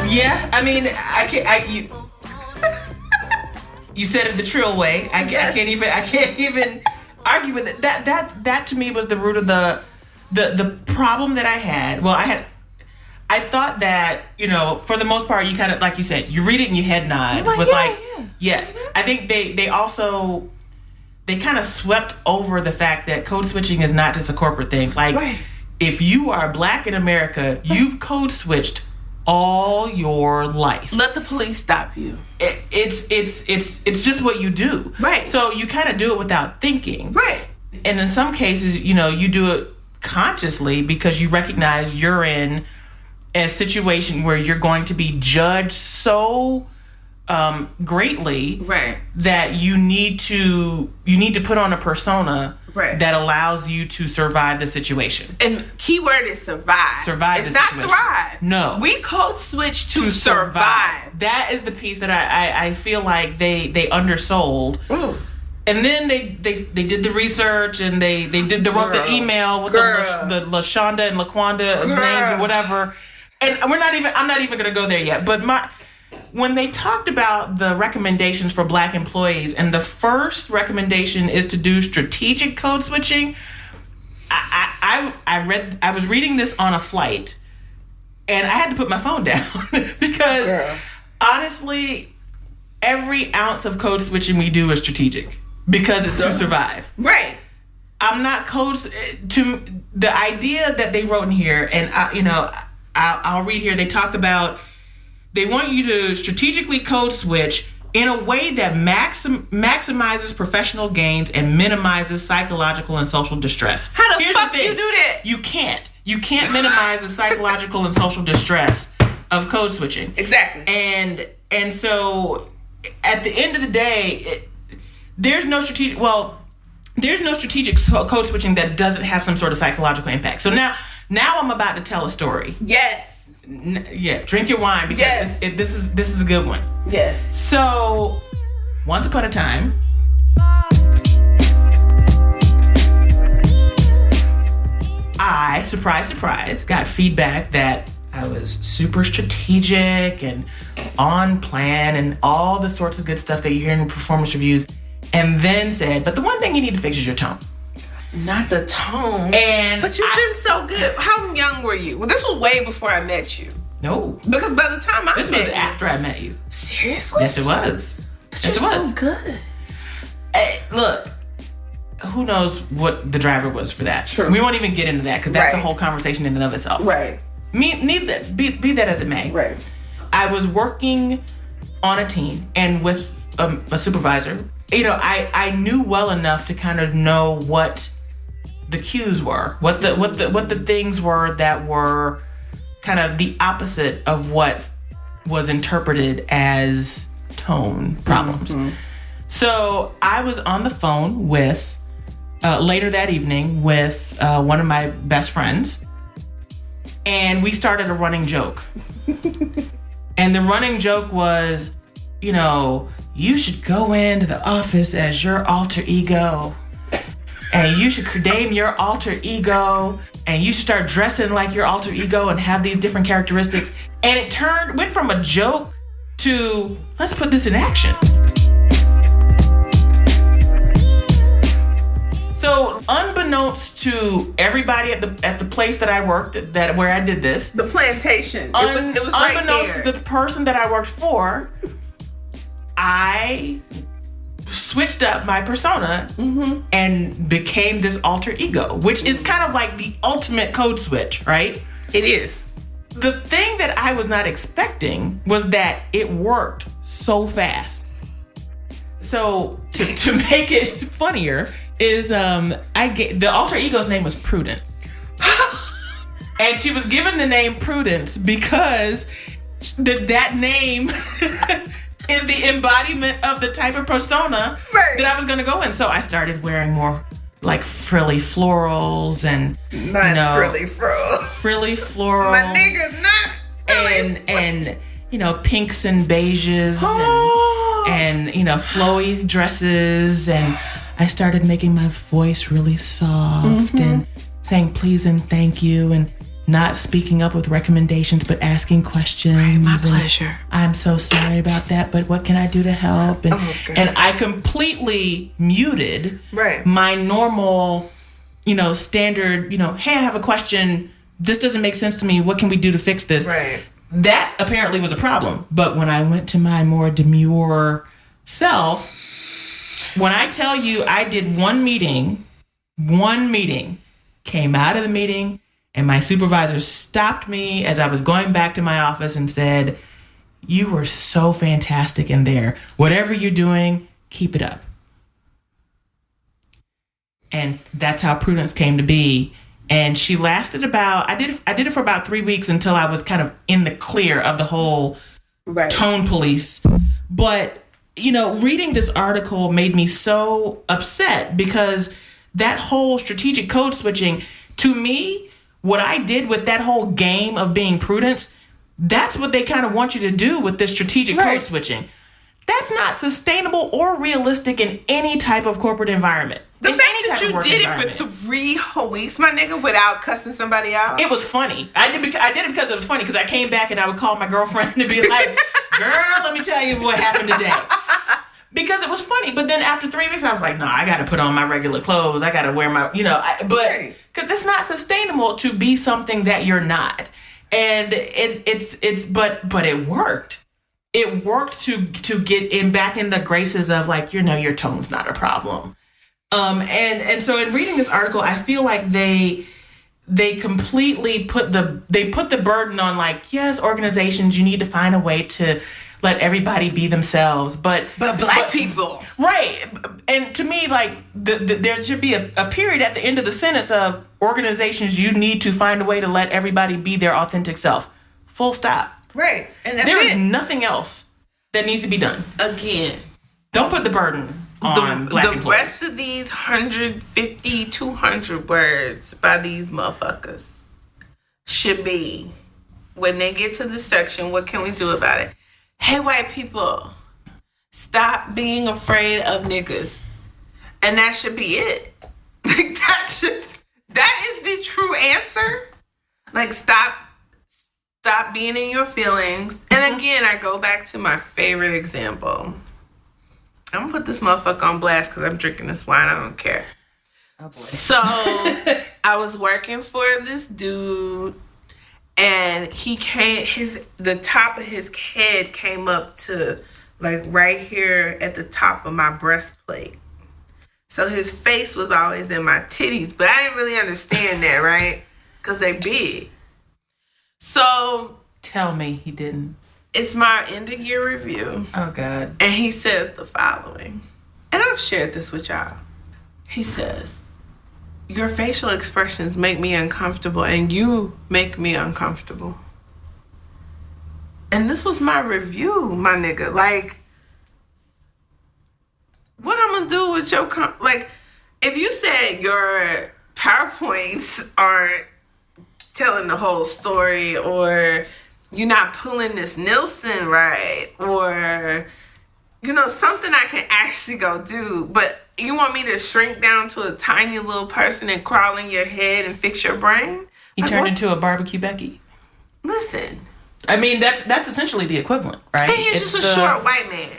Yeah, I mean, you said it the trill way. I can't even argue with it. That to me was the root of the problem that I had. Well, I thought that, for the most part, you kind of, like you said, you read it and you head nod yes. Mm-hmm. I think they also kind of swept over the fact that code switching is not just a corporate thing. Right. If you are black in America, you've code switched all your life. Let the police stop you. It's just what you do. Right. So you kind of do it without thinking. Right. And in some cases, you do it consciously because you recognize you're in a situation where you're going to be judged so greatly, right, that you need to put on a persona, right, that allows you to survive the situation. And keyword is survive. Survive. It's the not situation. thrive. No, we code switch to survive. That is the piece that I feel like they undersold. Ooh. And then they did the research and they wrote the email with the LaShonda and LaQuanda names or whatever. And I'm not even going to go there yet. But when they talked about the recommendations for black employees, and the first recommendation is to do strategic code switching, I was reading this on a flight, and I had to put my phone down because honestly, every ounce of code switching we do is strategic because it's to survive. Right. I'm not to the idea that they wrote in here, and I'll read here. They talk about they want you to strategically code switch in a way that maximizes professional gains and minimizes psychological and social distress. How the fuck do you do that? You can't. You can't minimize the psychological and social distress of code switching. Exactly. And so at the end of the day, there's no strategic code switching that doesn't have some sort of psychological impact. So now I'm about to tell a story. Yes. Yeah, drink your wine because this is a good one. Yes. So, once upon a time, I, surprise, got feedback that I was super strategic and on plan and all the sorts of good stuff that you hear in performance reviews, and then said, but the one thing you need to fix is your tone. Not the tone. But you've been so good. How young were you? Well, this was way before I met you. No. Because by the time I met you. This was after I met you. Seriously? Yes, it was. But you're so good. Look, who knows what the driver was for that. True. We won't even get into that because that's a whole conversation in and of itself. Right. Be that as it may. Right. I was working on a team and with a supervisor. I knew well enough to kind of know what the cues were, what the things were that were kind of the opposite of what was interpreted as tone problems. Mm-hmm. So I was on the phone with later that evening with one of my best friends, and we started a running joke. And the running joke was, you should go into the office as your alter ego. And you should name your alter ego, and you should start dressing like your alter ego and have these different characteristics. And it went from a joke to, let's put this in action. So, unbeknownst to everybody at the place that I worked, where I did this, the plantation, it was right unbeknownst there. to the person that I worked for, I switched up my persona and became this alter ego, which is kind of like the ultimate code switch, right? It is. The thing that I was not expecting was that it worked so fast. So to make it funnier is the alter ego's name was Prudence. And she was given the name Prudence because that name is the embodiment of the type of persona that I was going to go in. So I started wearing more like frilly florals and frilly florals. My nigga, not frilly. And pinks and beiges and flowy dresses, and I started making my voice really soft and saying please and thank you and not speaking up with recommendations, but asking questions. Right, my pleasure. I'm so sorry about that, but what can I do to help? And I completely muted my normal, standard, hey, I have a question. This doesn't make sense to me. What can we do to fix this? Right. That apparently was a problem. But when I went to my more demure self, when I tell you I did one meeting, came out of the meeting, and my supervisor stopped me as I was going back to my office and said, you were so fantastic in there. Whatever you're doing, keep it up. And that's how Prudence came to be. And she lasted I did it for about 3 weeks until I was kind of in the clear of the whole tone police. But, reading this article made me so upset because that whole strategic code switching, to me, what I did with that whole game of being Prudence, that's what they kind of want you to do with this strategic code switching. That's not sustainable or realistic in any type of corporate environment. The fact that you did it for 3 whole weeks, my nigga, without cussing somebody out. It was funny. I did it because it was funny, because I came back and I would call my girlfriend and be like, girl, let me tell you what happened today. Because it was funny. But then after 3 weeks, I was like, no, I got to put on my regular clothes. I got to wear my, but because it's not sustainable to be something that you're not. And but it worked. It worked to get back in the graces of like, your tone's not a problem. And so in reading this article, I feel like they completely put the burden on like, yes, organizations, you need to find a way to let everybody be themselves, but black people, right? And to me, like there should be a period at the end of the sentence of organizations. You need to find a way to let everybody be their authentic self. Full stop. Right, and there is nothing else that needs to be done. Again, don't put the burden on black employees. The rest of these 150, 200 words by these motherfuckers should be, when they get to the section, what can we do about it? Hey, white people, stop being afraid of niggas. And that should be it. Like, that is the true answer. Like, stop being in your feelings. And again, I go back to my favorite example. I'm gonna put this motherfucker on blast because I'm drinking this wine. I don't care. Oh boy. So I was working for this dude, and the top of his head came up to like right here at the top of my breastplate. So his face was always in my titties, but I didn't really understand that, right? Because they big. So tell me he didn't. It's my end of year review. Oh, God. And he says the following. And I've shared this with y'all. He says, your facial expressions make me uncomfortable and you make me uncomfortable. And this was my review, my nigga. Like, what I'm gonna do with your... like, if you said your PowerPoints aren't telling the whole story, or... you're not pulling this Nielsen right, or, something I can actually go do, but you want me to shrink down to a tiny little person and crawl in your head and fix your brain? He turned into a barbecue Becky. Listen. I mean, that's essentially the equivalent, right? And he's just a short white man.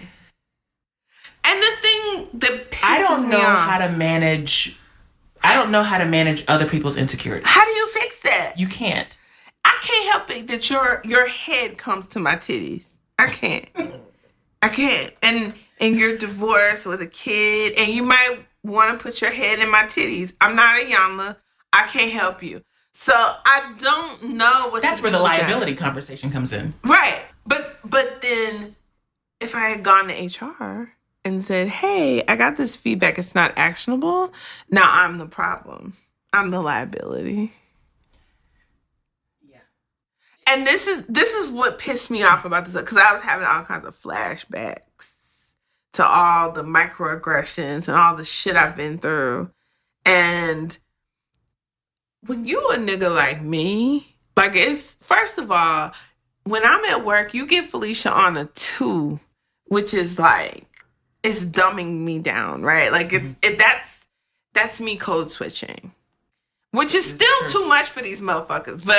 And the thing that pisses I don't know me off, how to manage other people's insecurities. How do you fix that? You can't. I can't help it that your head comes to my titties. I can't. And you're divorced with a kid, and you might want to put your head in my titties. I'm not a Yamla. I can't help you. So I don't know what That's to do. where the liability conversation comes in. Right. But then if I had gone to HR and said, hey, I got this feedback, it's not actionable, now I'm the problem. I'm the liability. And this is what pissed me off about this, because I was having all kinds of flashbacks to all the microaggressions and all the shit I've been through. And when you a nigga like me, like, it's, first of all, when I'm at work, you get Felicia on a 2, which is like, it's dumbing me down, right? Like, that's me code switching, which is still too much for these motherfuckers. But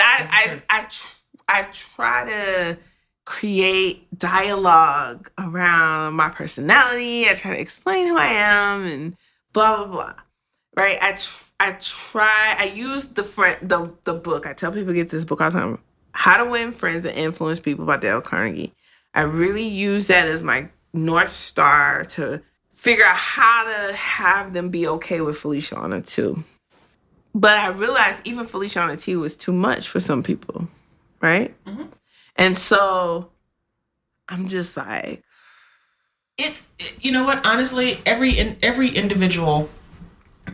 I try to create dialogue around my personality. I try to explain who I am and blah, blah, blah. Right? I use the book. I tell people to get this book all the time. How to Win Friends and Influence People by Dale Carnegie. I really use that as my North Star to figure out how to have them be okay with Felicia on a 2. But I realized even Felicia on a 2 was too much for some people. Right? Mm-hmm. And so I'm just like, it's, you know what, honestly, every individual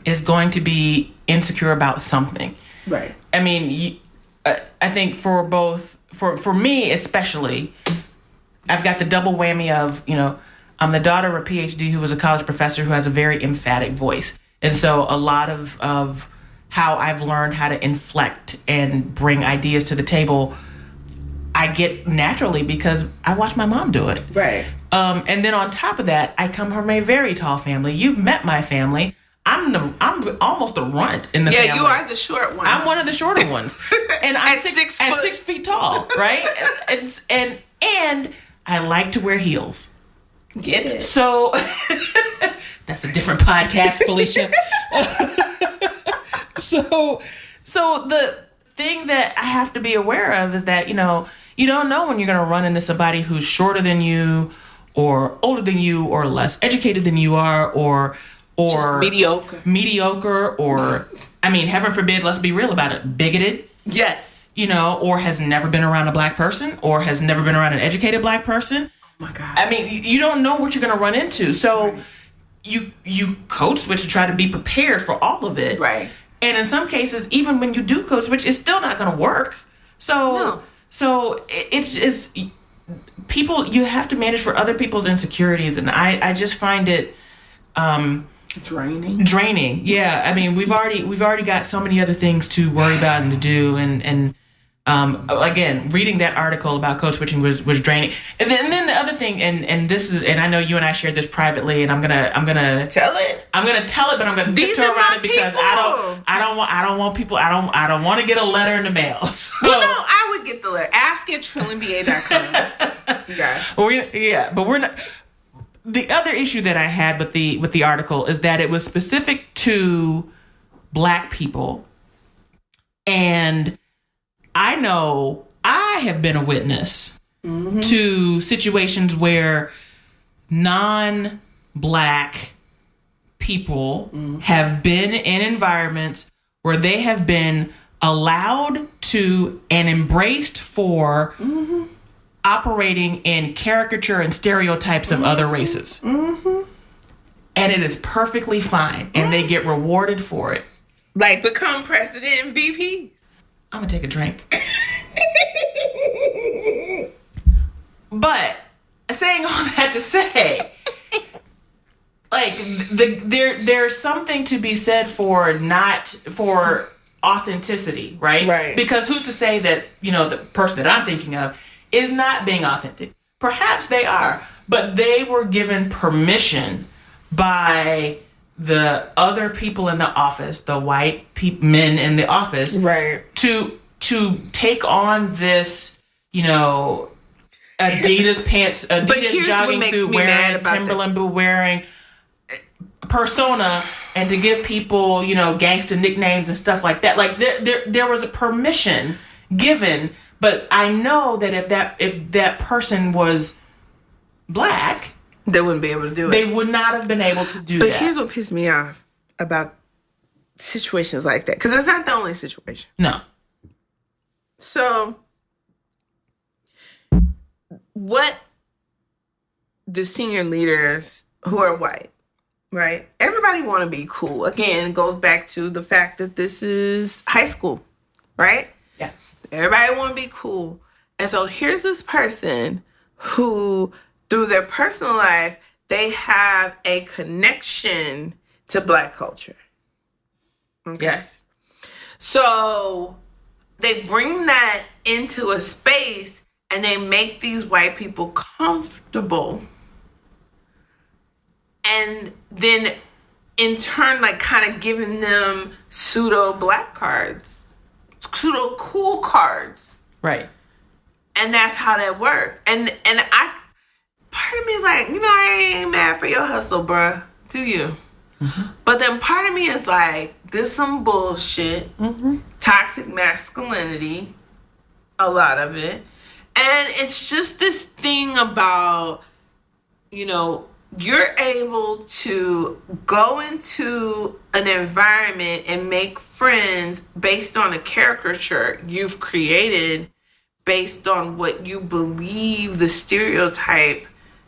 is going to be insecure about something. Right. I mean, I think for me especially, I've got the double whammy of, I'm the daughter of a PhD who was a college professor who has a very emphatic voice. And so a lot of how I've learned how to inflect and bring ideas to the table, I get naturally because I watch my mom do it. Right. And then on top of that, I come from a very tall family. You've met my family. I'm almost a runt in the family. Yeah, you are the short one. I'm one of the shorter ones. And I'm 6 feet tall, right? and I like to wear heels. Get it. So that's a different podcast, Felicia. So the thing that I have to be aware of is that, you don't know when you're going to run into somebody who's shorter than you or older than you or less educated than you are or just mediocre, or, I mean, heaven forbid, let's be real about it, bigoted. Yes. Or has never been around a black person or has never been around an educated black person. Oh my God. I mean, you don't know what you're going to run into. So right. you code switch to try to be prepared for all of it. Right. And in some cases, even when you do code switch, it's still not going to work. So it's people, you have to manage for other people's insecurities. And I just find it Draining. Yeah. I mean, we've already got so many other things to worry about and to do, and again, reading that article about code switching was draining. And then the other thing, and this is, and I know you and I shared this privately, and I'm gonna tell it. I'm gonna tell it, but I'm gonna tiptoe around it because I don't want people. I don't want to get a letter in the mail. So. I would get the letter. Ask at trilliumba.com. Yeah, but we're not. The other issue that I had with the article is that it was specific to Black people, and I know I have been a witness to situations where non-Black people have been in environments where they have been allowed to and embraced for operating in caricature and stereotypes of other races. And it is perfectly fine, and they get rewarded for it. Like become president and VPs. I'm gonna take a drink. But saying all that to say, like there's something to be said for authenticity, right? Right. Because who's to say that, the person that I'm thinking of is not being authentic? Perhaps they are, but they were given permission by the other people in the office, the white men in the office, right, to take on this, Adidas pants, Adidas jogging suit wearing, Timberland boot wearing persona, and to give people, gangster nicknames and stuff like that. Like there was a permission given, but I know that if that person was Black, they wouldn't be able to do it. They would not have been able to do that. But here's what pissed me off about situations like that, because it's not the only situation. No. So, what the senior leaders who are white, right? Everybody want to be cool. Again, it goes back to the fact that this is high school, right? Yeah. Everybody want to be cool. And so here's this person who, through their personal life, they have a connection to Black culture. Okay? Yes. So they bring that into a space and they make these white people comfortable. And then in turn, like kind of giving them pseudo Black cards, pseudo cool cards. Right. And that's how that worked. And part of me is like, I ain't mad for your hustle, bruh. Do you? Mm-hmm. But then part of me is like, this some bullshit. Mm-hmm. Toxic masculinity. A lot of it. And it's just this thing about, you're able to go into an environment and make friends based on a caricature you've created, based on what you believe the stereotype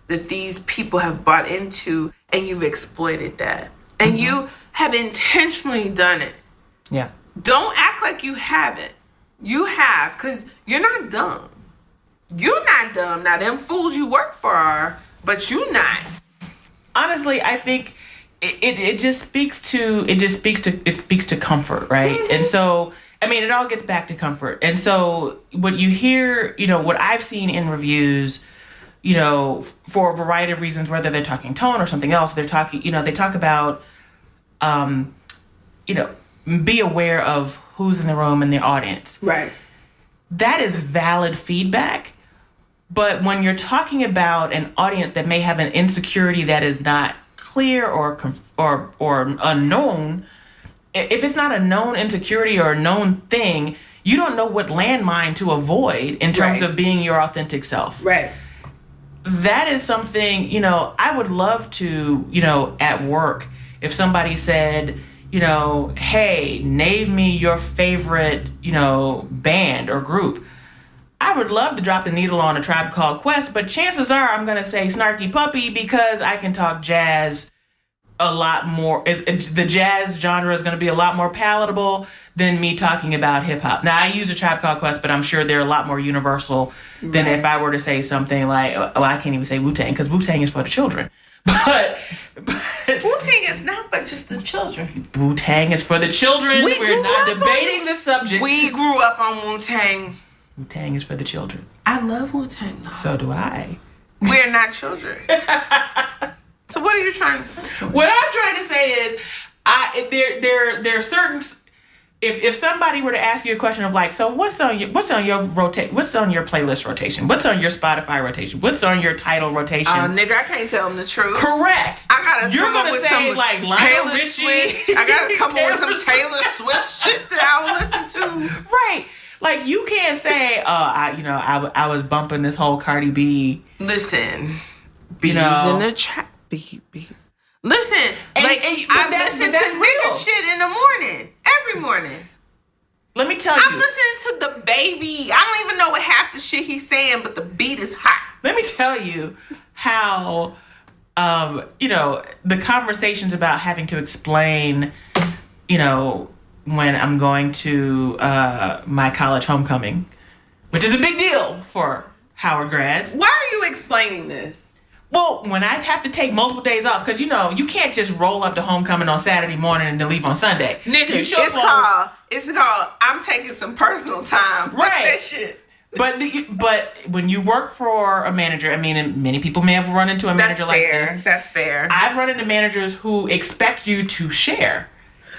that these people have bought into, and you've exploited that. And you have intentionally done it. Yeah. Don't act like you haven't. You have, because you're not dumb. You're not dumb. Now, them fools you work for are, but you not. Honestly, I think it just speaks to comfort, right? Mm-hmm. And so, I mean, it all gets back to comfort. And so what you hear, what I've seen in reviews, for a variety of reasons, whether they're talking tone or something else, they're talking, they talk about, be aware of who's in the room and the audience. Right. That is valid feedback. But when you're talking about an audience that may have an insecurity that is not clear or unknown, if it's not a known insecurity or a known thing, you don't know what landmine to avoid in terms of being your authentic self. Right. That is something, I would love to, at work, if somebody said, hey, name me your favorite, band or group. I would love to drop the needle on A Tribe Called Quest, but chances are I'm going to say Snarky Puppy because I can talk jazz a lot more. The jazz genre is going to be a lot more palatable than me talking about hip hop. Now, I use A Tribe Called Quest, but I'm sure they're a lot more universal than if I were to say something like, I can't even say Wu-Tang, because Wu-Tang is for the children. But Wu-Tang is not for just the children. Wu-Tang is for the children. We're not debating the subject. We grew up on Wu-Tang. Wu-Tang is for the children. I love Wu-Tang, though. So do I. We're not children. So what are you trying to say? What I'm trying to say is, there are certain. If somebody were to ask you a question of like, so what's on your playlist rotation? What's on your Spotify rotation? What's on your title rotation? Nigga, I can't tell them the truth. Correct. You're gonna say like Lionel Richie. I gotta come up with some Taylor Swift shit that I will listen to. Right. Like you can't say, I was bumping this whole Cardi B. Listen, bees in the trap. Bees. Listen, I listen to nigga shit in the morning. Every morning. Let me tell you. I'm listening to the baby. I don't even know what half the shit he's saying, but the beat is hot. Let me tell you how, the conversations about having to explain, when I'm going to my college homecoming, which is a big deal for Howard grads. Why are you explaining this? Well, when I have to take multiple days off, because, you can't just roll up to homecoming on Saturday morning and then leave on Sunday. Nigga, it's called, I'm taking some personal time. Fuck that shit. But when you work for a manager, I mean, and many people may have run into a manager like this. That's fair. I've run into managers who expect you to share.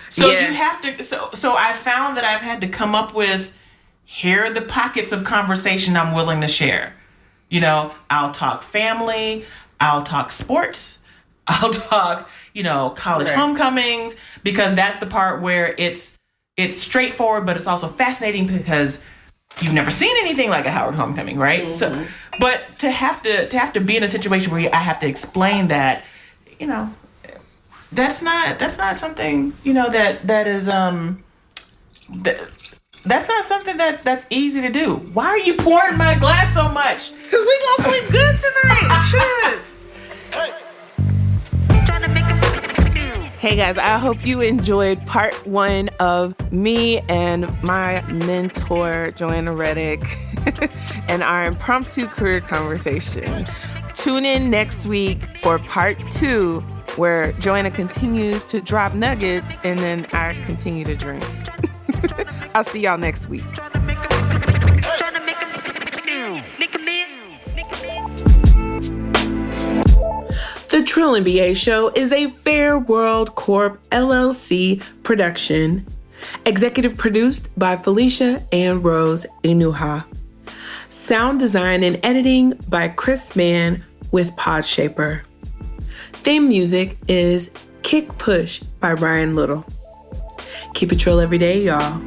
So you have to. So I found that I've had to come up with, here are the pockets of conversation I'm willing to share. I'll talk family. I'll talk sports. I'll talk, college homecomings, because that's the part where it's straightforward, but it's also fascinating because you've never seen anything like a Howard homecoming, right? Mm-hmm. So, but to have to be in a situation where I have to explain that, that's not something that is that's not something that's easy to do. Why are you pouring my glass so much? Because we gonna sleep good tonight. Shit. Hey guys, I hope you enjoyed part 1 of me and my mentor, Joanna Reddick, and our impromptu career conversation. Tune in next week for part 2, where Joanna continues to drop nuggets and then I continue to drink. I'll see y'all next week. The Trill NBA Show is a Fair World Corp. LLC production. Executive produced by Felicia and Rose Inuha. Sound design and editing by Chris Mann with Podshaper. Theme music is Kick Push by Ryan Little. Keep it trill every day, y'all.